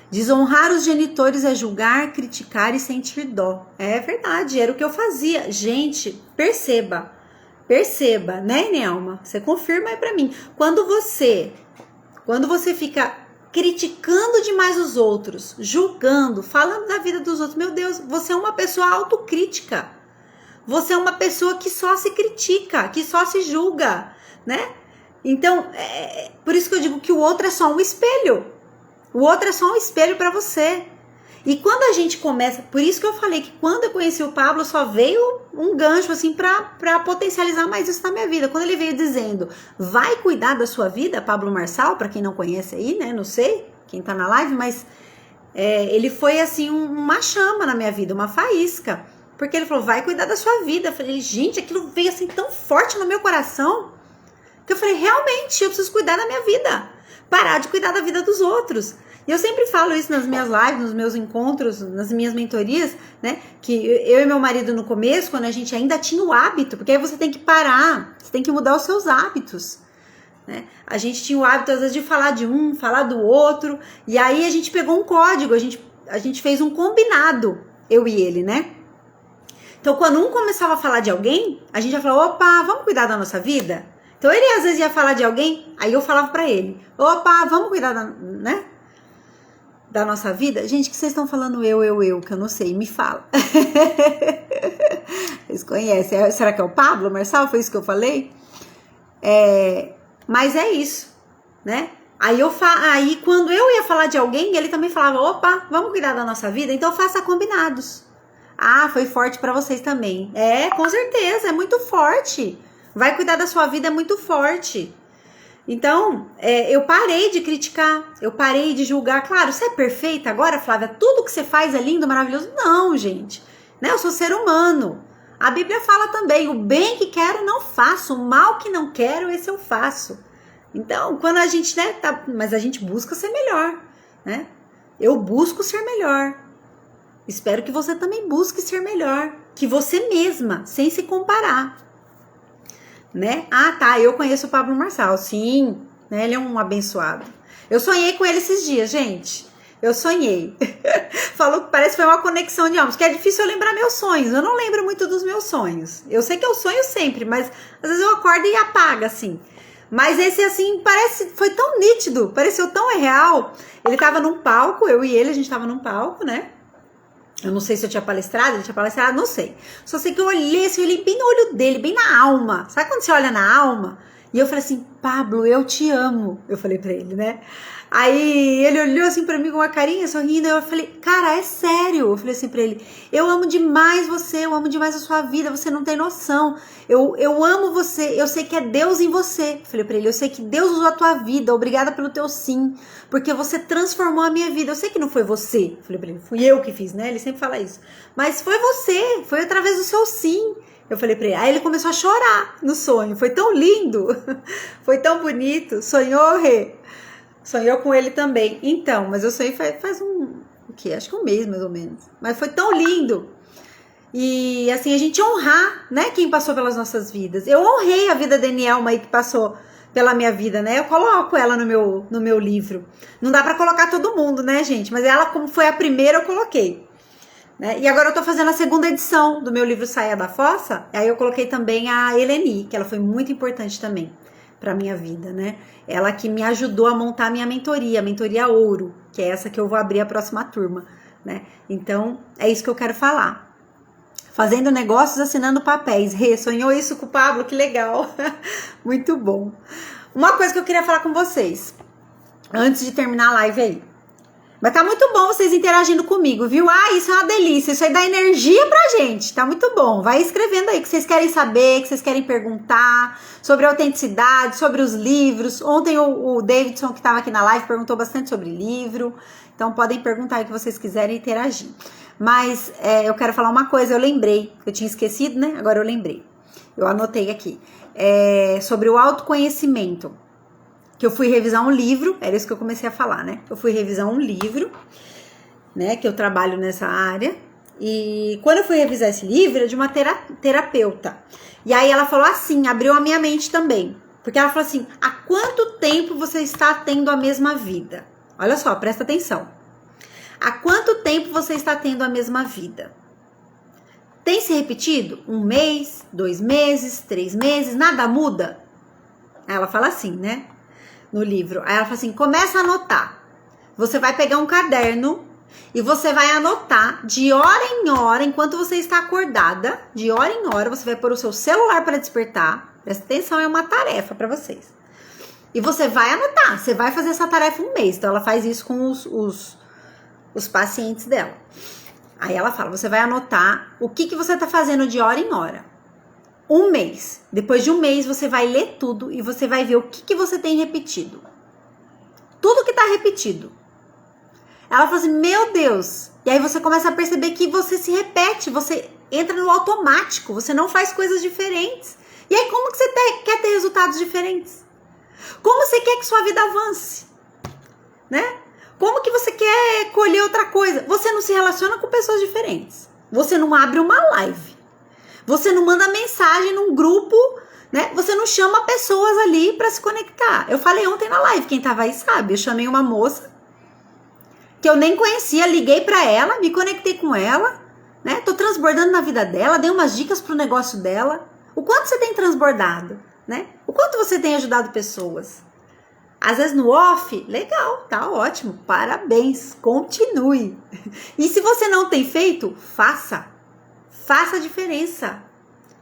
Desonrar os genitores é julgar, criticar e sentir dó. É verdade, era o que eu fazia. Gente, perceba, né, Nelma? Você confirma aí pra mim. Quando você fica criticando demais os outros, julgando, falando da vida dos outros, meu Deus, você é uma pessoa autocrítica. Você é uma pessoa que só se critica, que só se julga, né? Então, por isso que eu digo que o outro é só um espelho. O outro é só um espelho para você. E quando a gente começa... Por isso que eu falei que quando eu conheci o Pablo, só veio um gancho assim para potencializar mais isso na minha vida. Quando ele veio dizendo, vai cuidar da sua vida, Pablo Marçal, para quem não conhece aí, né? Não sei quem tá na live, mas ele foi assim uma chama na minha vida, uma faísca. Porque ele falou, vai cuidar da sua vida. Eu falei, gente, aquilo veio assim tão forte no meu coração, que eu falei, realmente, eu preciso cuidar da minha vida. Parar de cuidar da vida dos outros. E eu sempre falo isso nas minhas lives, nos meus encontros, nas minhas mentorias, né? Que eu e meu marido no começo, quando a gente ainda tinha o hábito, porque aí você tem que parar, você tem que mudar os seus hábitos, né? A gente tinha o hábito, às vezes, de falar de um, falar do outro, e aí a gente pegou um código, a gente fez um combinado, eu e ele, né? Então, quando um começava a falar de alguém, a gente já falou, opa, vamos cuidar da nossa vida? Então, ele às vezes ia falar de alguém, aí eu falava pra ele, opa, vamos cuidar da nossa vida? Gente, que vocês estão falando eu, que eu não sei, me fala. Vocês conhecem? Será que é o Pablo Marçal? Foi isso que eu falei? Mas é isso, né? Aí quando eu ia falar de alguém, ele também falava, opa, vamos cuidar da nossa vida? Então faça combinados. Ah, foi forte pra vocês também. Com certeza, é muito forte. Vai cuidar da sua vida, é muito forte. Então, eu parei de criticar, eu parei de julgar. Claro, você é perfeita agora, Flávia? Tudo que você faz é lindo, maravilhoso? Não, gente. Né? Eu sou ser humano. A Bíblia fala também, o bem que quero não faço, o mal que não quero, esse eu faço. Então, quando a gente, né, mas a gente busca ser melhor, né? Eu busco ser melhor. Espero que você também busque ser melhor que você mesma, sem se comparar. Né? Ah, tá, eu conheço o Pablo Marçal, sim, né? Ele é um abençoado. Eu sonhei com ele esses dias, gente. Eu sonhei. Falou que parece que foi uma conexão de almas, porque é difícil eu lembrar meus sonhos. Eu não lembro muito dos meus sonhos. Eu sei que eu sonho sempre, mas às vezes eu acordo e apaga, assim. Mas esse, assim, foi tão nítido, pareceu tão real. Ele tava num palco, eu e ele, a gente tava num palco, né? Eu não sei se eu tinha palestrado, ele tinha palestrado, não sei. Só sei que eu olhei assim, eu olhei bem no olho dele, bem na alma. Sabe quando você olha na alma? E eu falei assim, Pablo, eu te amo. Eu falei pra ele, né? Aí ele olhou assim pra mim com uma carinha, sorrindo. Eu falei, cara, é sério. Eu falei assim pra ele, eu amo demais você, eu amo demais a sua vida, você não tem noção. Eu amo você, eu sei que é Deus em você. Eu falei pra ele, eu sei que Deus usou a tua vida, obrigada pelo teu sim, porque você transformou a minha vida. Eu sei que não foi você. Eu falei pra ele, fui eu que fiz, né? Ele sempre fala isso. Mas foi você, foi através do seu sim. Eu falei pra ele, aí ele começou a chorar no sonho. Foi tão lindo, foi tão bonito. Sonhou, Rê? Sonhou com ele também. Então, mas eu sonhei faz o quê? Acho que um mês, mais ou menos. Mas foi tão lindo. E, assim, a gente honrar, né, quem passou pelas nossas vidas. Eu honrei a vida da Enielma aí, que passou pela minha vida, né? Eu coloco ela no meu livro. Não dá pra colocar todo mundo, né, gente? Mas ela, como foi a primeira, eu coloquei. Né? E agora eu tô fazendo a segunda edição do meu livro Saia da Fossa. Aí eu coloquei também a Eleni, que ela foi muito importante também. para minha vida, né? Ela que me ajudou a montar a minha mentoria, a mentoria Ouro, que é essa que eu vou abrir a próxima turma, né? Então, é isso que eu quero falar. Fazendo negócios, assinando papéis. Rê, sonhou isso com o Pablo? Que legal. Muito bom. Uma coisa que eu queria falar com vocês, antes de terminar a live aí. Mas tá muito bom vocês interagindo comigo, viu? Ah, isso é uma delícia, isso aí dá energia pra gente, tá muito bom. Vai escrevendo aí o que vocês querem saber, o que vocês querem perguntar, sobre a autenticidade, sobre os livros. Ontem o Davidson, que tava aqui na live, perguntou bastante sobre livro, então podem perguntar aí o que vocês quiserem interagir. Mas eu quero falar uma coisa, eu lembrei, eu tinha esquecido, né? Agora eu lembrei, eu anotei aqui, sobre o autoconhecimento. Que eu fui revisar um livro, era isso que eu comecei a falar, né? Eu fui revisar um livro, né? Que eu trabalho nessa área. E quando eu fui revisar esse livro, era de uma terapeuta. E aí ela falou assim, abriu a minha mente também. Porque ela falou assim, há quanto tempo você está tendo a mesma vida? Olha só, presta atenção. Há quanto tempo você está tendo a mesma vida? Tem se repetido? 1 mês, 2 meses, 3 meses, nada muda? Ela fala assim, né? No livro. Aí ela fala assim, começa a anotar. Você vai pegar um caderno e você vai anotar de hora em hora, enquanto você está acordada, de hora em hora, você vai pôr o seu celular para despertar. Presta atenção, é uma tarefa para vocês. E você vai anotar, você vai fazer essa tarefa 1 mês. Então ela faz isso com os pacientes dela. Aí ela fala, você vai anotar o que você está fazendo de hora em hora. 1 mês. Depois de 1 mês, você vai ler tudo e você vai ver o que você tem repetido. Tudo que tá repetido. Ela falou assim, meu Deus. E aí você começa a perceber que você se repete, você entra no automático, você não faz coisas diferentes. E aí como que você quer ter resultados diferentes? Como você quer que sua vida avance? Né? Como que você quer colher outra coisa? Você não se relaciona com pessoas diferentes. Você não abre uma live. Você não manda mensagem num grupo, né? Você não chama pessoas ali para se conectar. Eu falei ontem na live, quem tava aí sabe. Eu chamei uma moça que eu nem conhecia, liguei para ela, me conectei com ela, né? Tô transbordando na vida dela, dei umas dicas pro negócio dela. O quanto você tem transbordado, né? O quanto você tem ajudado pessoas. Às vezes no off, legal, tá ótimo, parabéns, continue. E se você não tem feito, faça. Faça a diferença.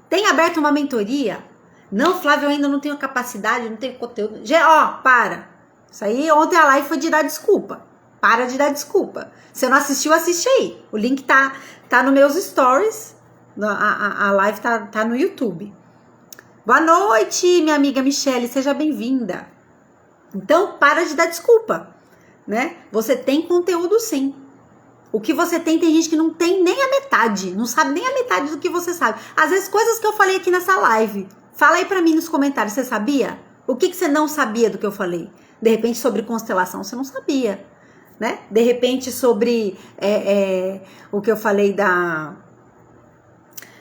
Tem aberto uma mentoria? Não, Flávia, eu ainda não tenho capacidade, não tenho conteúdo. Para. Isso aí, ontem a live foi de dar desculpa. Para de dar desculpa. Se não assistiu, assiste aí. O link tá nos meus stories. A live tá no YouTube. Boa noite, minha amiga Michele, seja bem-vinda. Então, para de dar desculpa, né? Você tem conteúdo sim. O que você tem gente que não tem nem a metade, não sabe nem a metade do que você sabe. Às vezes, coisas que eu falei aqui nessa live. Fala aí pra mim nos comentários, você sabia? O que você não sabia do que eu falei? De repente, sobre constelação, você não sabia, né? De repente, sobre o que eu falei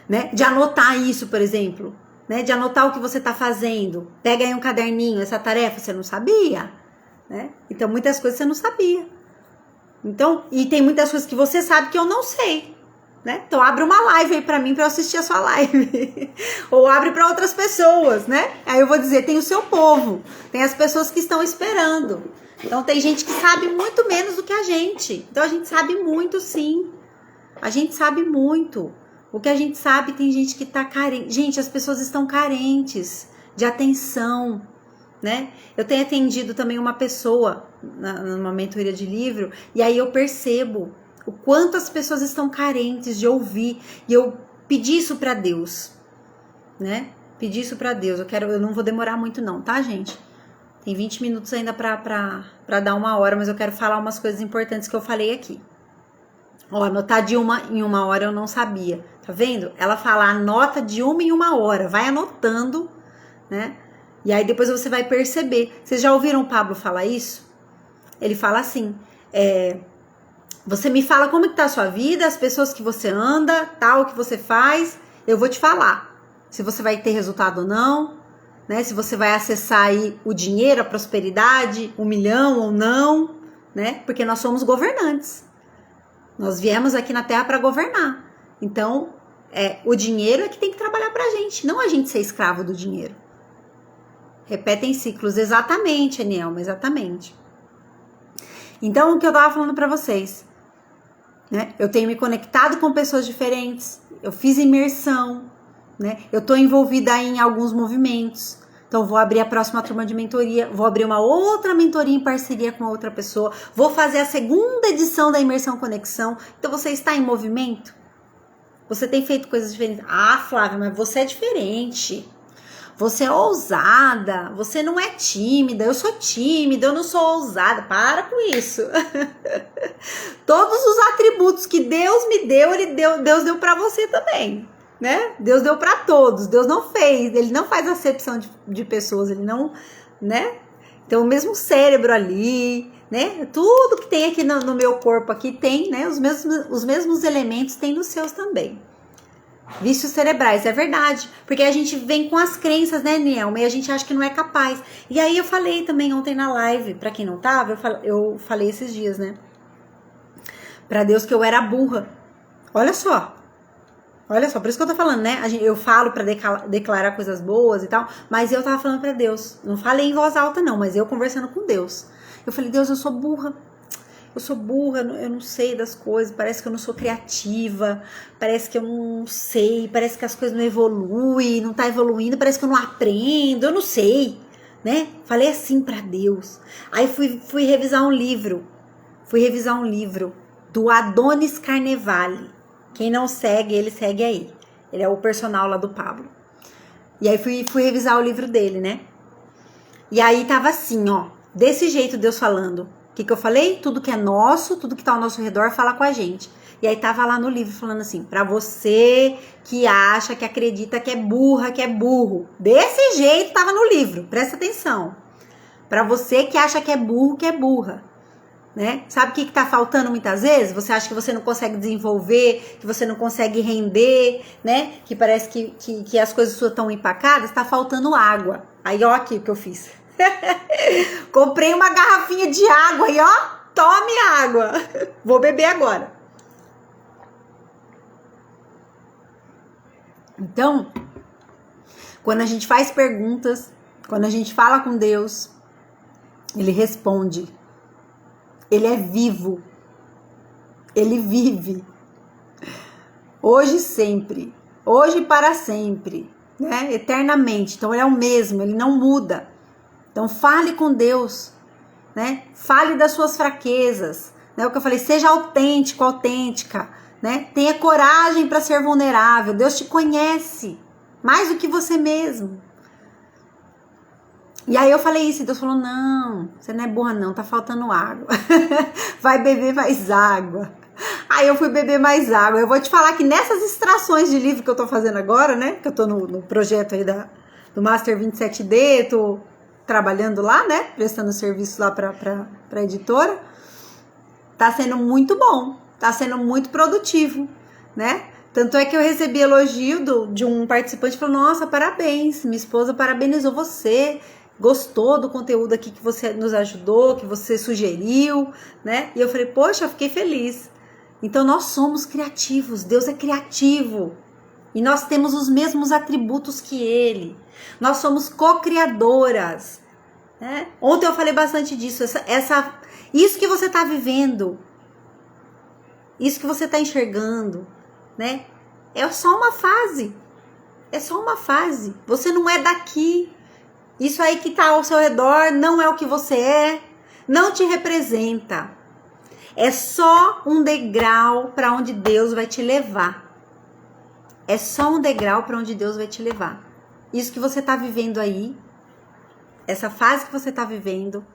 né? De anotar isso, por exemplo. Né? De anotar o que você tá fazendo. Pega aí um caderninho, essa tarefa, você não sabia, né? Então, muitas coisas você não sabia. Então, e tem muitas coisas que você sabe que eu não sei, né? Então, abre uma live aí pra mim, pra eu assistir a sua live. Ou abre pra outras pessoas, né? Aí eu vou dizer, tem o seu povo, tem as pessoas que estão esperando. Então, tem gente que sabe muito menos do que a gente. Então, a gente sabe muito, sim. A gente sabe muito. O que a gente sabe, tem gente que tá carente. Gente, as pessoas estão carentes de atenção, né? Eu tenho atendido também uma pessoa numa mentoria de livro, e aí eu percebo o quanto as pessoas estão carentes de ouvir, e eu pedi isso pra Deus, né? Pedi isso pra Deus. Eu não vou demorar muito não, tá, gente? Tem 20 minutos ainda pra dar 1 hora, mas eu quero falar umas coisas importantes que eu falei aqui. Ó, anotar de em 1 hora eu não sabia, tá vendo? Ela fala, anota de 1 em 1 hora, vai anotando, né? E aí depois você vai perceber. Vocês já ouviram o Pablo falar isso? Ele fala assim, você me fala como que tá a sua vida, as pessoas que você anda, tal, o que você faz, eu vou te falar se você vai ter resultado ou não, né? Se você vai acessar aí o dinheiro, a prosperidade, 1 milhão ou não, né? Porque nós somos governantes. Nós viemos aqui na Terra para governar. Então, o dinheiro é que tem que trabalhar pra gente, não a gente ser escravo do dinheiro. Repetem ciclos, exatamente, Enielma, exatamente. Então, o que eu tava falando pra vocês, né? Eu tenho me conectado com pessoas diferentes, eu fiz imersão, né? Eu tô envolvida em alguns movimentos. Então, vou abrir a próxima turma de mentoria, vou abrir uma outra mentoria em parceria com outra pessoa, vou fazer a segunda edição da Imersão Conexão. Então, você está em movimento? Você tem feito coisas diferentes? Ah, Flávia, mas você é diferente. Você é ousada, você não é tímida, eu sou tímida, eu não sou ousada. Para com isso. Todos os atributos que Deus me deu, Deus deu para você também, né? Deus deu para todos. Deus não fez, ele não faz acepção de pessoas, ele não, né? Então o mesmo cérebro ali, né? Tudo que tem aqui no meu corpo aqui tem, né? Os mesmos elementos tem nos seus também. Vícios cerebrais, é verdade, porque a gente vem com as crenças, né, Nielma, e a gente acha que não é capaz. E aí eu falei também ontem na live, pra quem não tava, eu falei esses dias, né, pra Deus que eu era burra. Olha só, por isso que eu tô falando, né, eu falo pra declarar coisas boas e tal, mas eu tava falando pra Deus, não falei em voz alta não, mas eu conversando com Deus. Eu falei, Deus, eu sou burra, eu não sei das coisas, parece que eu não sou criativa, parece que eu não sei, parece que as coisas não evoluem, não tá evoluindo, parece que eu não aprendo, eu não sei, né? Falei assim pra Deus. Aí fui revisar um livro do Adonis Carnevale. Quem não segue, ele segue aí. Ele é o personal lá do Pablo. E aí fui revisar o livro dele, né? E aí tava assim, ó, desse jeito Deus falando. O que eu falei? Tudo que é nosso, tudo que tá ao nosso redor, fala com a gente. E aí tava lá no livro falando assim, pra você que acha, que acredita que é burra, que é burro. Desse jeito tava no livro, presta atenção. Pra você que acha que é burro, que é burra. Né? Sabe o que tá faltando muitas vezes? Você acha que você não consegue desenvolver, que você não consegue render, né? Que parece que as coisas suas estão empacadas, tá faltando água. Aí ó aqui o que eu fiz. Comprei uma garrafinha de água e ó, tome água. Vou beber agora. Então, quando a gente faz perguntas, quando a gente fala com Deus, ele responde. Ele é vivo. Ele vive. Hoje e sempre. Hoje e para sempre, né? Eternamente. Então ele é o mesmo, ele não muda. Então fale com Deus, né? Fale das suas fraquezas, né? O que eu falei, seja autêntico, autêntica, né? Tenha coragem para ser vulnerável. Deus te conhece mais do que você mesmo. E aí eu falei isso, e Deus falou, não, você não é burra não, tá faltando água. Vai beber mais água. Aí eu fui beber mais água. Eu vou te falar que nessas extrações de livro que eu tô fazendo agora, né? Que eu tô no projeto aí do Master 27D, tô trabalhando lá, né? Prestando serviço lá pra editora. Tá sendo muito bom, tá sendo muito produtivo, né? Tanto é que eu recebi elogio de um participante, falou, nossa, parabéns, minha esposa parabenizou você, gostou do conteúdo aqui que você nos ajudou, que você sugeriu, né? E eu falei, poxa, eu fiquei feliz. Então nós somos criativos, Deus é criativo. E nós temos os mesmos atributos que Ele. Nós somos co-criadoras, né? Ontem eu falei bastante disso, isso que você está vivendo, isso que você está enxergando, né? É só uma fase. É só uma fase. Você não é daqui. Isso aí que está ao seu redor não é o que você é. Não te representa. É só um degrau para onde Deus vai te levar. É só um degrau para onde Deus vai te levar. Isso que você está vivendo aí, essa fase que você está vivendo,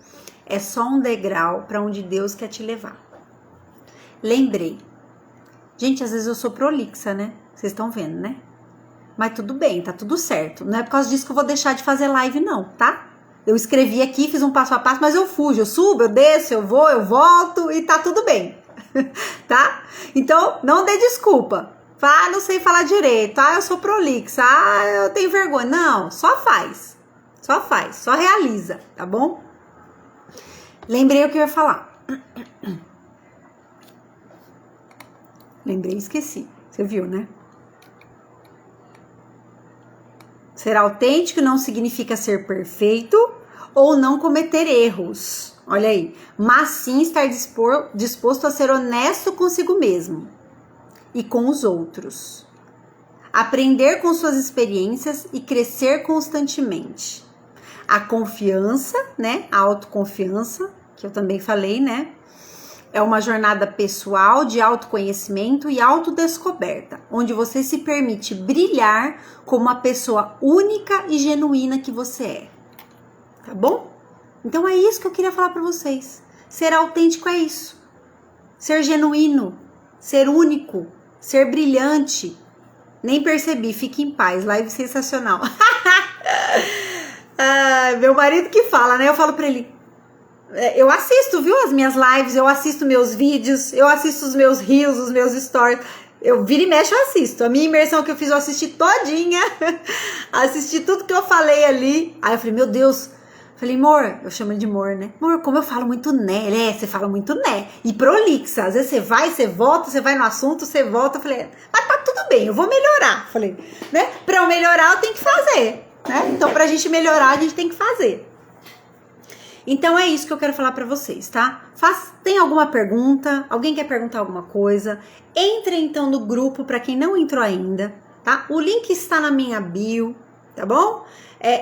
é só um degrau para onde Deus quer te levar. Lembrei. Gente, às vezes eu sou prolixa, né? Vocês estão vendo, né? Mas tudo bem, tá tudo certo. Não é por causa disso que eu vou deixar de fazer live, não, tá? Eu escrevi aqui, fiz um passo a passo, mas eu fujo, eu subo, eu desço, eu vou, eu volto e tá tudo bem, tá? Então, não dê desculpa. Ah, não sei falar direito, ah, eu sou prolixa, ah, eu tenho vergonha. Não, só faz, só realiza, tá bom? Lembrei o que eu ia falar. Lembrei e esqueci, você viu, né? Ser autêntico não significa ser perfeito ou não cometer erros. Olha aí. Mas sim estar disposto a ser honesto consigo mesmo e com os outros. Aprender com suas experiências e crescer constantemente. A confiança, né? A autoconfiança, que eu também falei, né? É uma jornada pessoal de autoconhecimento e autodescoberta, onde você se permite brilhar como a pessoa única e genuína que você é. Tá bom? Então é isso que eu queria falar para vocês. Ser autêntico é isso. Ser genuíno, ser único, ser brilhante. Nem percebi, fique em paz, live sensacional. Meu marido que fala, né? Eu falo pra ele, eu assisto, viu, as minhas lives, eu assisto meus vídeos, eu assisto os meus reels, os meus stories, eu vira e mexe, eu assisto. A minha imersão que eu fiz, eu assisti todinha, assisti tudo que eu falei ali. Aí eu falei, meu Deus, falei, amor, eu chamo ele de amor, né? Amor, como eu falo muito né? Você fala muito né? E prolixa, às vezes você vai, você volta, você vai no assunto, você volta. Eu falei, mas tá tudo bem, eu vou melhorar. Falei, né? Pra eu melhorar, eu tenho que fazer, né? Então, pra gente melhorar, a gente tem que fazer. Então, é isso que eu quero falar pra vocês, tá? Tem alguma pergunta? Alguém quer perguntar alguma coisa? Entre, então, no grupo, pra quem não entrou ainda, tá? O link está na minha bio, tá bom?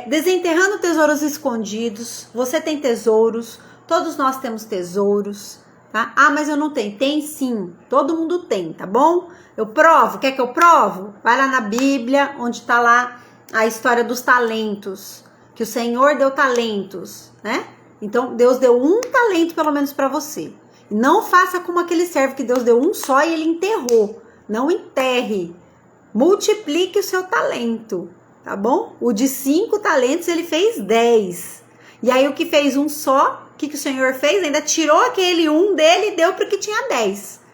Desenterrando tesouros escondidos. Você tem tesouros, todos nós temos tesouros, tá? Ah, mas eu não tenho. Tem sim, todo mundo tem, tá bom? Eu provo, quer que eu provo? Vai lá na Bíblia, onde tá lá a história dos talentos, que o Senhor deu talentos, né? Então, Deus deu um talento pelo menos para você. Não faça como aquele servo que Deus deu um só e ele enterrou. Não enterre. Multiplique o seu talento, tá bom? O de 5 talentos ele fez 10. E aí o que fez um só, o que o Senhor fez? Ainda tirou aquele um dele e deu para o que tinha 10.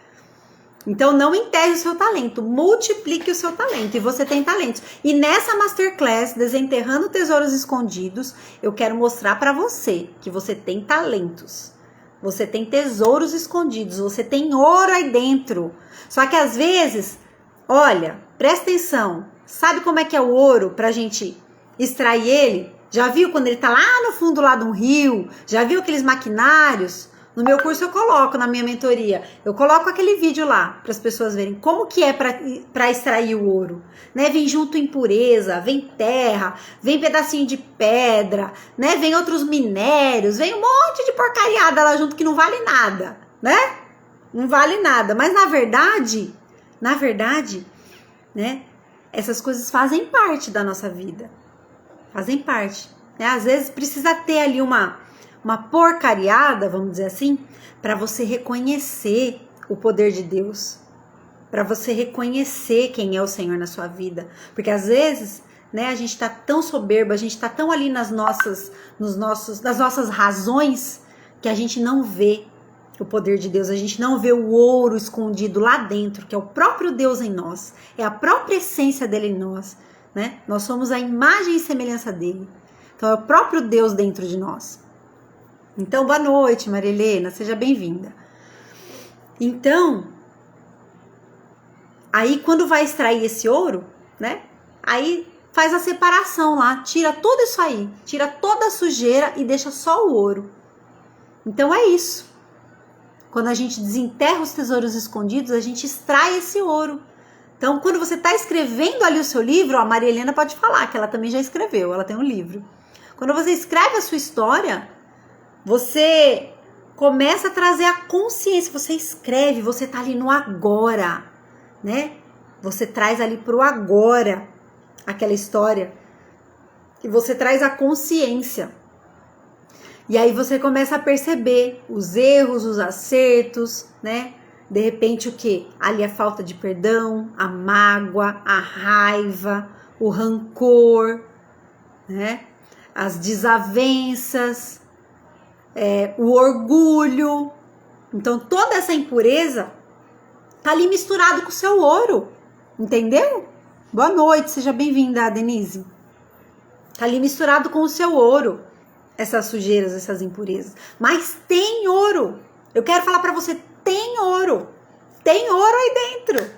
Então não enterre o seu talento, multiplique o seu talento. E você tem talentos. E nessa Masterclass, Desenterrando Tesouros Escondidos, eu quero mostrar para você que você tem talentos. Você tem tesouros escondidos, você tem ouro aí dentro. Só que às vezes, olha, presta atenção. Sabe como é que é o ouro pra gente extrair ele? Já viu quando ele tá lá no fundo lá de um rio? Já viu aqueles maquinários? No meu curso eu coloco, na minha mentoria, eu coloco aquele vídeo lá para as pessoas verem como que é para extrair o ouro, né? Vem junto impureza, vem terra, vem pedacinho de pedra, né? Vem outros minérios, vem um monte de porcariada lá junto que não vale nada, né? Não vale nada, mas na verdade, né? Essas coisas fazem parte da nossa vida, fazem parte, né? Às vezes precisa ter ali uma porcariada, vamos dizer assim, para você reconhecer o poder de Deus, para você reconhecer quem é o Senhor na sua vida, porque às vezes, né, a gente tá tão soberbo, a gente tá tão ali nas nossas razões, que a gente não vê o poder de Deus, a gente não vê o ouro escondido lá dentro, que é o próprio Deus em nós, é a própria essência dele em nós, né? Nós somos a imagem e semelhança dele, então é o próprio Deus dentro de nós. Então, boa noite, Maria Helena, seja bem-vinda. Então, aí quando vai extrair esse ouro, né? Aí faz a separação lá, tira tudo isso aí, tira toda a sujeira e deixa só o ouro. Então é isso. Quando a gente desenterra os tesouros escondidos, a gente extrai esse ouro. Então, quando você está escrevendo ali o seu livro, a Maria Helena pode falar que ela também já escreveu, ela tem um livro. Quando você escreve a sua história, você começa a trazer a consciência, você escreve, você tá ali no agora, né? Você traz ali pro agora aquela história e você traz a consciência. E aí você começa a perceber os erros, os acertos, né? De repente o que? Ali a falta de perdão, a mágoa, a raiva, o rancor, né? As desavenças, o orgulho. Então toda essa impureza tá ali misturado com o seu ouro, entendeu? Boa noite, seja bem-vinda, Denise. Tá ali misturado com o seu ouro, essas sujeiras, essas impurezas. Mas tem ouro. Eu quero falar pra você, tem ouro aí dentro.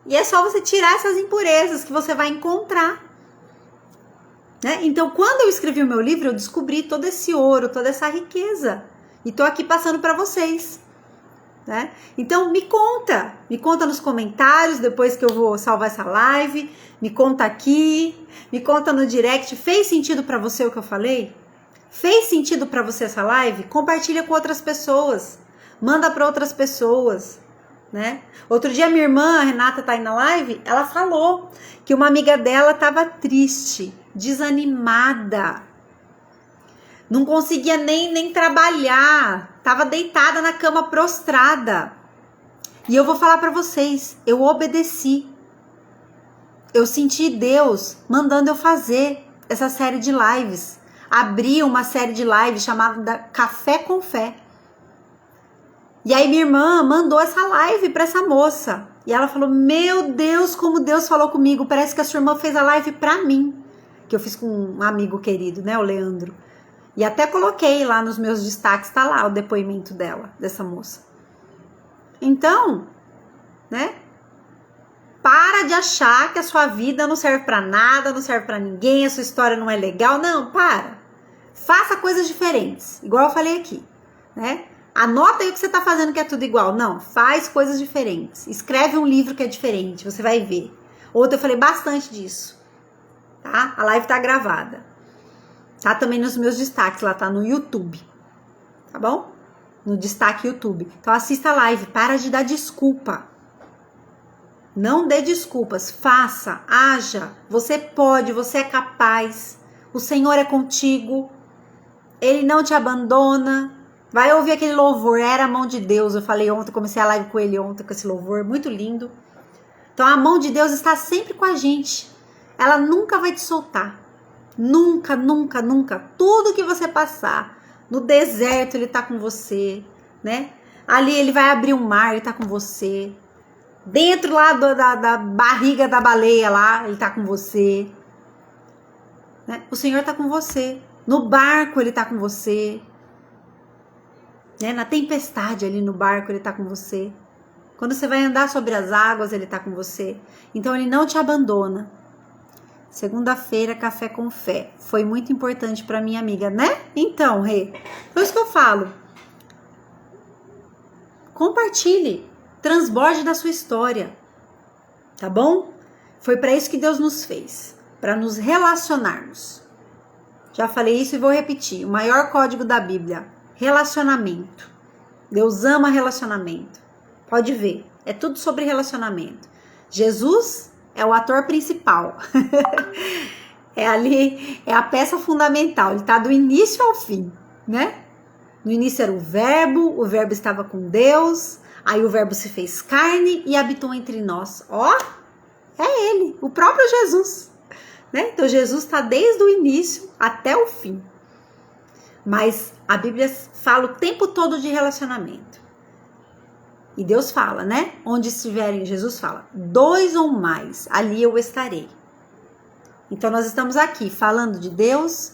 E é só você tirar essas impurezas que você vai encontrar. né? Então, quando eu escrevi o meu livro, eu descobri todo esse ouro, toda essa riqueza. E tô aqui passando para vocês, né? Então, me conta nos comentários, depois que eu vou salvar essa live, me conta aqui, me conta no direct, fez sentido para você o que eu falei? Fez sentido para você essa live? Compartilha com outras pessoas, manda para outras pessoas, né? Outro dia minha irmã, a Renata, tá aí na live, ela falou que uma amiga dela tava triste, desanimada, não conseguia nem trabalhar, tava deitada na cama prostrada. E eu vou falar para vocês, eu obedeci. Eu senti Deus mandando eu fazer essa série de lives. Abri uma série de lives chamada Café com Fé. E aí minha irmã mandou essa live para essa moça. E ela falou, meu Deus, como Deus falou comigo. Parece que a sua irmã fez a live para mim. Que eu fiz com um amigo querido, né, o Leandro. E até coloquei lá nos meus destaques, tá lá o depoimento dela, dessa moça. Então, né, para de achar que a sua vida não serve para nada, não serve para ninguém, a sua história não é legal. Não, para. Faça coisas diferentes, igual eu falei aqui, né? Anota aí o que você tá fazendo que é tudo igual. Não, faz coisas diferentes. Escreve um livro que é diferente, você vai ver. Ontem eu falei bastante disso, tá? A live tá gravada. Tá também nos meus destaques, lá tá no YouTube, tá bom? No destaque YouTube. Então assista a live, para de dar desculpa. Não dê desculpas, faça, haja. Você pode, você é capaz. O Senhor é contigo. Ele não te abandona. Vai ouvir aquele louvor, era a mão de Deus. Eu falei ontem, comecei a live com ele ontem, com esse louvor, muito lindo. Então a mão de Deus está sempre com a gente. Ela nunca vai te soltar. Nunca, nunca, nunca. Tudo que você passar, no deserto ele tá com você, né? Ali ele vai abrir um mar, ele tá com você. Dentro lá da barriga da baleia lá, ele tá com você, né? O Senhor tá com você. No barco ele tá com você, né? Na tempestade ali no barco ele tá com você. Quando você vai andar sobre as águas ele tá com você. Então ele não te abandona. Segunda-feira, Café com Fé. Foi muito importante para minha amiga, né? Então, Rê, foi isso que eu falo. Compartilhe, transborde da sua história, tá bom? Foi para isso que Deus nos fez, para nos relacionarmos. Já falei isso e vou repetir. O maior código da Bíblia, relacionamento. Deus ama relacionamento. Pode ver, é tudo sobre relacionamento. Jesus é o ator principal. É ali, é a peça fundamental. Ele tá do início ao fim, né? No início era o verbo estava com Deus, aí o verbo se fez carne e habitou entre nós. Ó, é ele, o próprio Jesus, né? Então Jesus tá desde o início até o fim. Mas a Bíblia fala o tempo todo de relacionamento. E Deus fala, né? Onde estiverem, Jesus fala, 2 ou mais, ali eu estarei. Então nós estamos aqui falando de Deus,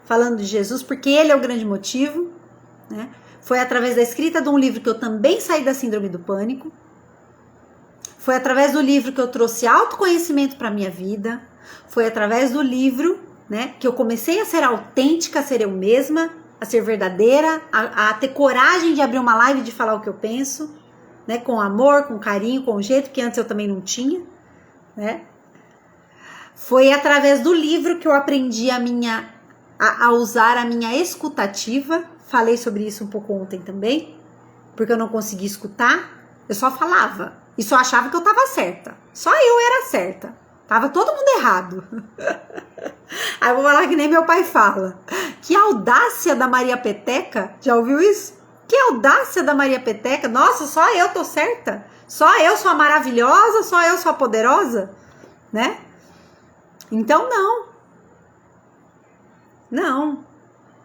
falando de Jesus, porque Ele é o grande motivo, né? Foi através da escrita de um livro que eu também saí da síndrome do pânico. Foi através do livro que eu trouxe autoconhecimento para minha vida. Foi através do livro, né, que eu comecei a ser autêntica, a ser eu mesma, a ser verdadeira, a ter coragem de abrir uma live e de falar o que eu penso, né, com amor, com carinho, com jeito que antes eu também não tinha, né? Foi através do livro que eu aprendi a usar a minha escutativa. Falei sobre isso um pouco ontem também, porque eu não conseguia escutar, eu só falava e só achava que eu tava certa. Só eu era certa, tava todo mundo errado. Aí eu vou falar que nem meu pai fala. Que audácia da Maria Peteca, já ouviu isso? Que audácia da Maria Peteca, nossa, só eu tô certa? Só eu sou a maravilhosa? Só eu sou a poderosa? Né? Então não.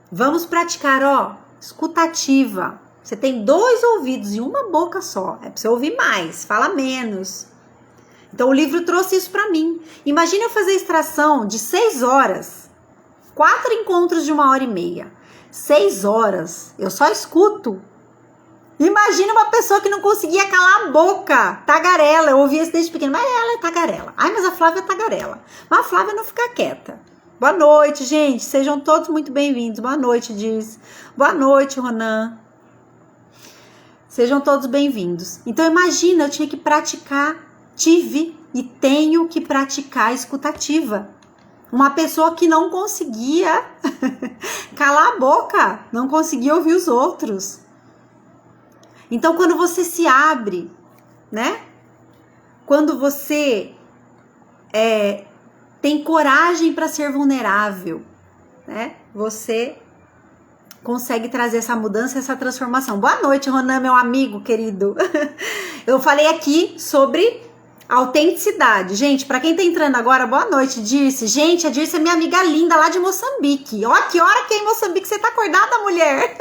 Vamos praticar, ó, escutativa. Você tem 2 ouvidos e uma boca só. É pra você ouvir mais, fala menos. Então o livro trouxe isso pra mim. Imagina eu fazer extração de 6 horas. 4 encontros de 1h30. 6 horas, eu só escuto. Imagina uma pessoa que não conseguia calar a boca. Tagarela, eu ouvi isso desde pequeno. Mas ela é tagarela. Ai, mas a Flávia é tagarela. Mas a Flávia não fica quieta. Boa noite, gente. Sejam todos muito bem-vindos. Boa noite, Dirce. Boa noite, Ronan. Sejam todos bem-vindos. Então, imagina, eu tinha que praticar, tive e tenho que praticar a escutativa. Uma pessoa que não conseguia calar a boca, não conseguia ouvir os outros. Então, quando você se abre, né? Quando você tem coragem para ser vulnerável, né? Você consegue trazer essa mudança, essa transformação. Boa noite, Ronan, meu amigo querido. Eu falei aqui sobre autenticidade. Gente, para quem tá entrando agora, boa noite, Dirce. Gente, a Dirce é minha amiga linda lá de Moçambique. Ó, que hora que é em Moçambique você tá acordada, mulher?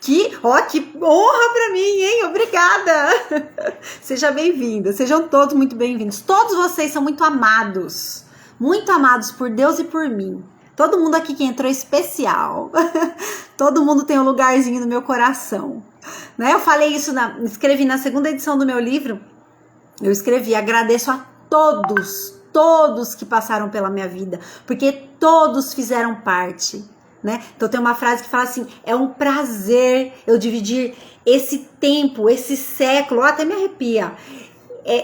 Que honra pra mim, hein? Obrigada. Seja bem-vinda. Sejam todos muito bem-vindos. Todos vocês são muito amados por Deus e por mim. Todo mundo aqui que entrou especial. Todo mundo tem um lugarzinho no meu coração. Né? Eu falei isso, escrevi na segunda edição do meu livro. Eu escrevi, agradeço a todos que passaram pela minha vida, porque todos fizeram parte, né? Então tem uma frase que fala assim, é um prazer eu dividir esse tempo, esse século, até me arrepia,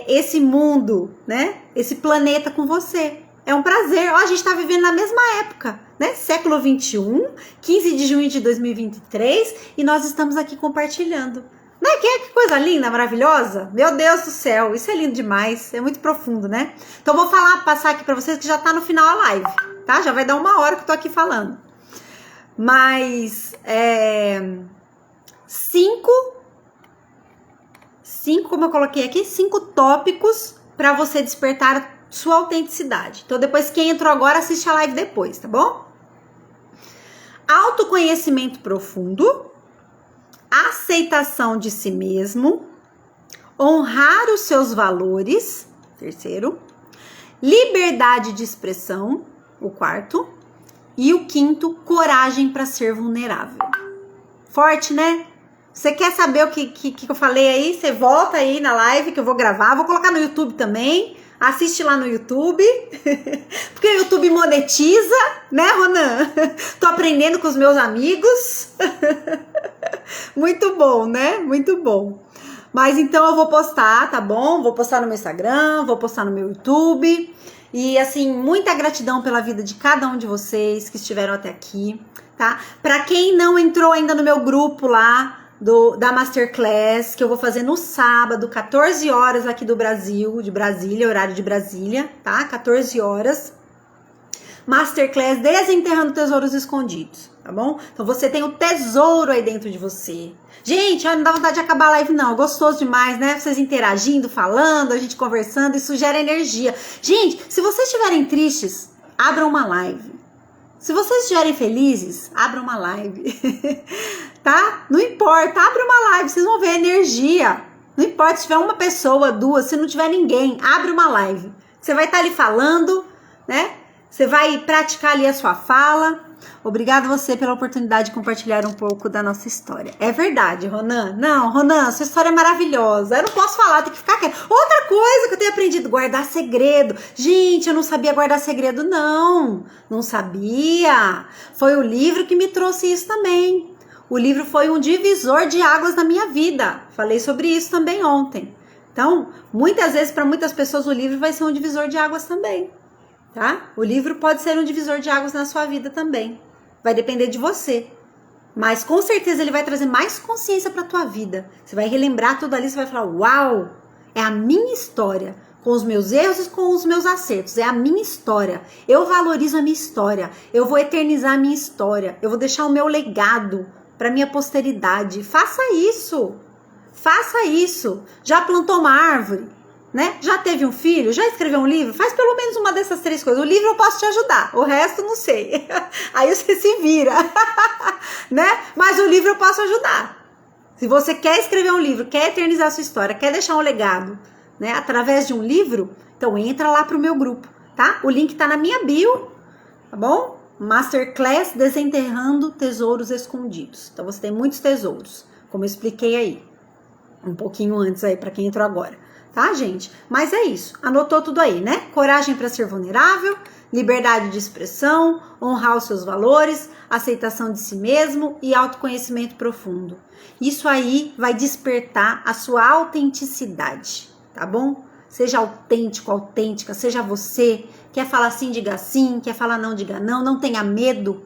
esse mundo, né? Esse planeta com você. É um prazer. Ó, a gente tá vivendo na mesma época, né? Século 21, 15 de junho de 2023, e nós estamos aqui compartilhando. Né? Que coisa linda, maravilhosa. Meu Deus do céu, isso é lindo demais. É muito profundo, né? Então vou passar aqui pra vocês que já tá no final a live, tá? Já vai dar 1 hora que eu tô aqui falando. Mas, 5, como eu coloquei aqui, 5 tópicos pra você despertar sua autenticidade. Então depois quem entrou agora assiste a live depois, tá bom? Autoconhecimento profundo, aceitação de si mesmo, honrar os seus valores, 3º, liberdade de expressão, o 4º, e o 5º, coragem para ser vulnerável. Forte, né? Você quer saber o que eu falei aí? Você volta aí na live que eu vou gravar, vou colocar no YouTube também. Assiste lá no YouTube, porque o YouTube monetiza, né, Ronan? Tô aprendendo com os meus amigos. Muito bom, né? Muito bom. Mas então eu vou postar, tá bom? Vou postar no meu Instagram, vou postar no meu YouTube. E assim, muita gratidão pela vida de cada um de vocês que estiveram até aqui, tá? Pra quem não entrou ainda no meu grupo lá, da Masterclass, que eu vou fazer no sábado, 14 horas aqui do Brasil, de Brasília, horário de Brasília, tá? 14 horas. Masterclass Desenterrando Tesouros Escondidos, tá bom? Então você tem o tesouro aí dentro de você. Gente, não dá vontade de acabar a live não, gostoso demais, né? Vocês interagindo, falando, a gente conversando, isso gera energia. Gente, se vocês estiverem tristes, abram uma live. Se vocês estiverem felizes, abram uma live, tá? Não importa, abre uma live, vocês vão ver a energia. Não importa se tiver uma pessoa, 2, se não tiver ninguém, abre uma live. Você vai estar ali falando, né? Você vai praticar ali a sua fala. Obrigada você pela oportunidade de compartilhar um pouco da nossa história. É verdade, Ronan. Não, Ronan, sua história é maravilhosa. Eu não posso falar, tem que ficar quieto. Outra coisa que eu tenho aprendido, guardar segredo. Gente, eu não sabia guardar segredo, não. Não sabia. Foi o livro que me trouxe isso também. O livro foi um divisor de águas na minha vida. Falei sobre isso também ontem. Então, muitas vezes, para muitas pessoas, o livro vai ser um divisor de águas também. Tá? O livro pode ser um divisor de águas na sua vida também. Vai depender de você. Mas com certeza ele vai trazer mais consciência para a tua vida. Você vai relembrar tudo ali, você vai falar, uau, é a minha história. Com os meus erros e com os meus acertos. É a minha história. Eu valorizo a minha história. Eu vou eternizar a minha história. Eu vou deixar o meu legado para minha posteridade. Faça isso. Faça isso. Já plantou uma árvore? Né? Já teve um filho? Já escreveu um livro? Faz pelo menos uma dessas 3 coisas. O livro eu posso te ajudar, o resto não sei. Aí você se vira, né? Mas o livro eu posso ajudar. Se você quer escrever um livro, quer eternizar a sua história, quer deixar um legado, né? Através de um livro, então entra lá pro meu grupo, tá? O link tá na minha bio, tá bom? Masterclass Desenterrando Tesouros Escondidos. Então você tem muitos tesouros, como eu expliquei aí, um pouquinho antes aí para quem entrou agora. tá, gente? Mas é isso, anotou tudo aí, né? Coragem para ser vulnerável, liberdade de expressão, honrar os seus valores, aceitação de si mesmo e autoconhecimento profundo. Isso aí vai despertar a sua autenticidade, tá bom? Seja autêntico, autêntica, seja você. Quer falar sim, diga sim. Quer falar não, diga não. Não tenha medo,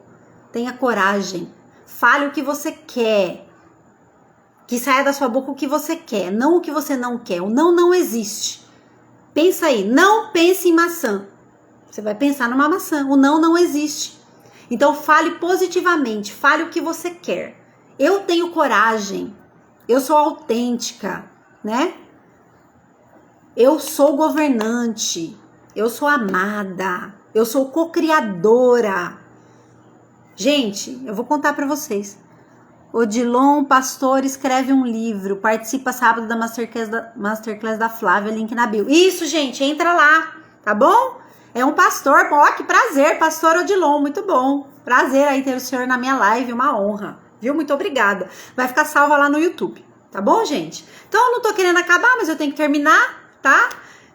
tenha coragem. Fale o que você quer. Que saia da sua boca o que você quer, não o que você não quer. O não existe. Pensa aí, não pense em maçã. Você vai pensar numa maçã. O não existe. Então fale positivamente, fale o que você quer. Eu tenho coragem. Eu sou autêntica, né? Eu sou governante. Eu sou amada. Eu sou co-criadora. Gente, eu vou contar para vocês. Odilon Pastor escreve um livro, participa sábado da Masterclass da Flávia, link na bio. Isso, gente, entra lá, tá bom? É um pastor, ó, que prazer, pastor Odilon, muito bom. Prazer aí ter o senhor na minha live, uma honra, viu? Muito obrigada. Vai ficar salva lá no YouTube, tá bom, gente? Então, eu não tô querendo acabar, mas eu tenho que terminar, tá?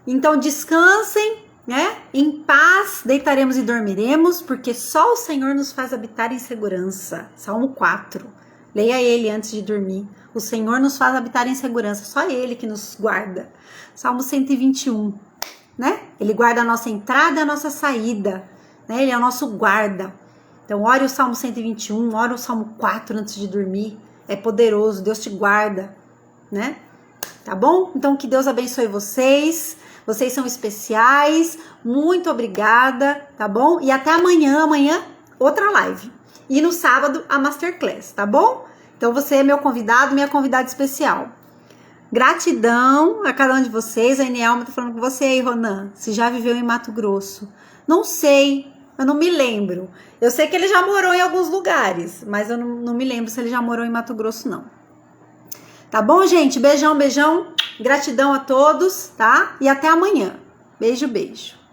Então, descansem, né? Em paz, deitaremos e dormiremos, porque só o Senhor nos faz habitar em segurança. Salmo 4. Leia ele antes de dormir. O Senhor nos faz habitar em segurança. Só Ele que nos guarda. Salmo 121, né? Ele guarda a nossa entrada e a nossa saída, né? Ele é o nosso guarda. Então, ore o Salmo 121, ore o Salmo 4 antes de dormir. É poderoso, Deus te guarda, né? Tá bom? Então, que Deus abençoe vocês. Vocês são especiais. Muito obrigada, tá bom? E até amanhã. Amanhã, outra live. E no sábado, a Masterclass, tá bom? Então, você é meu convidado, minha convidada especial. Gratidão a cada um de vocês. A Enielma tá falando com você aí, Ronan. Se já viveu em Mato Grosso. Não sei, eu não me lembro. Eu sei que ele já morou em alguns lugares, mas eu não me lembro se ele já morou em Mato Grosso, não. Tá bom, gente? Beijão, beijão. Gratidão a todos, tá? E até amanhã. Beijo, beijo.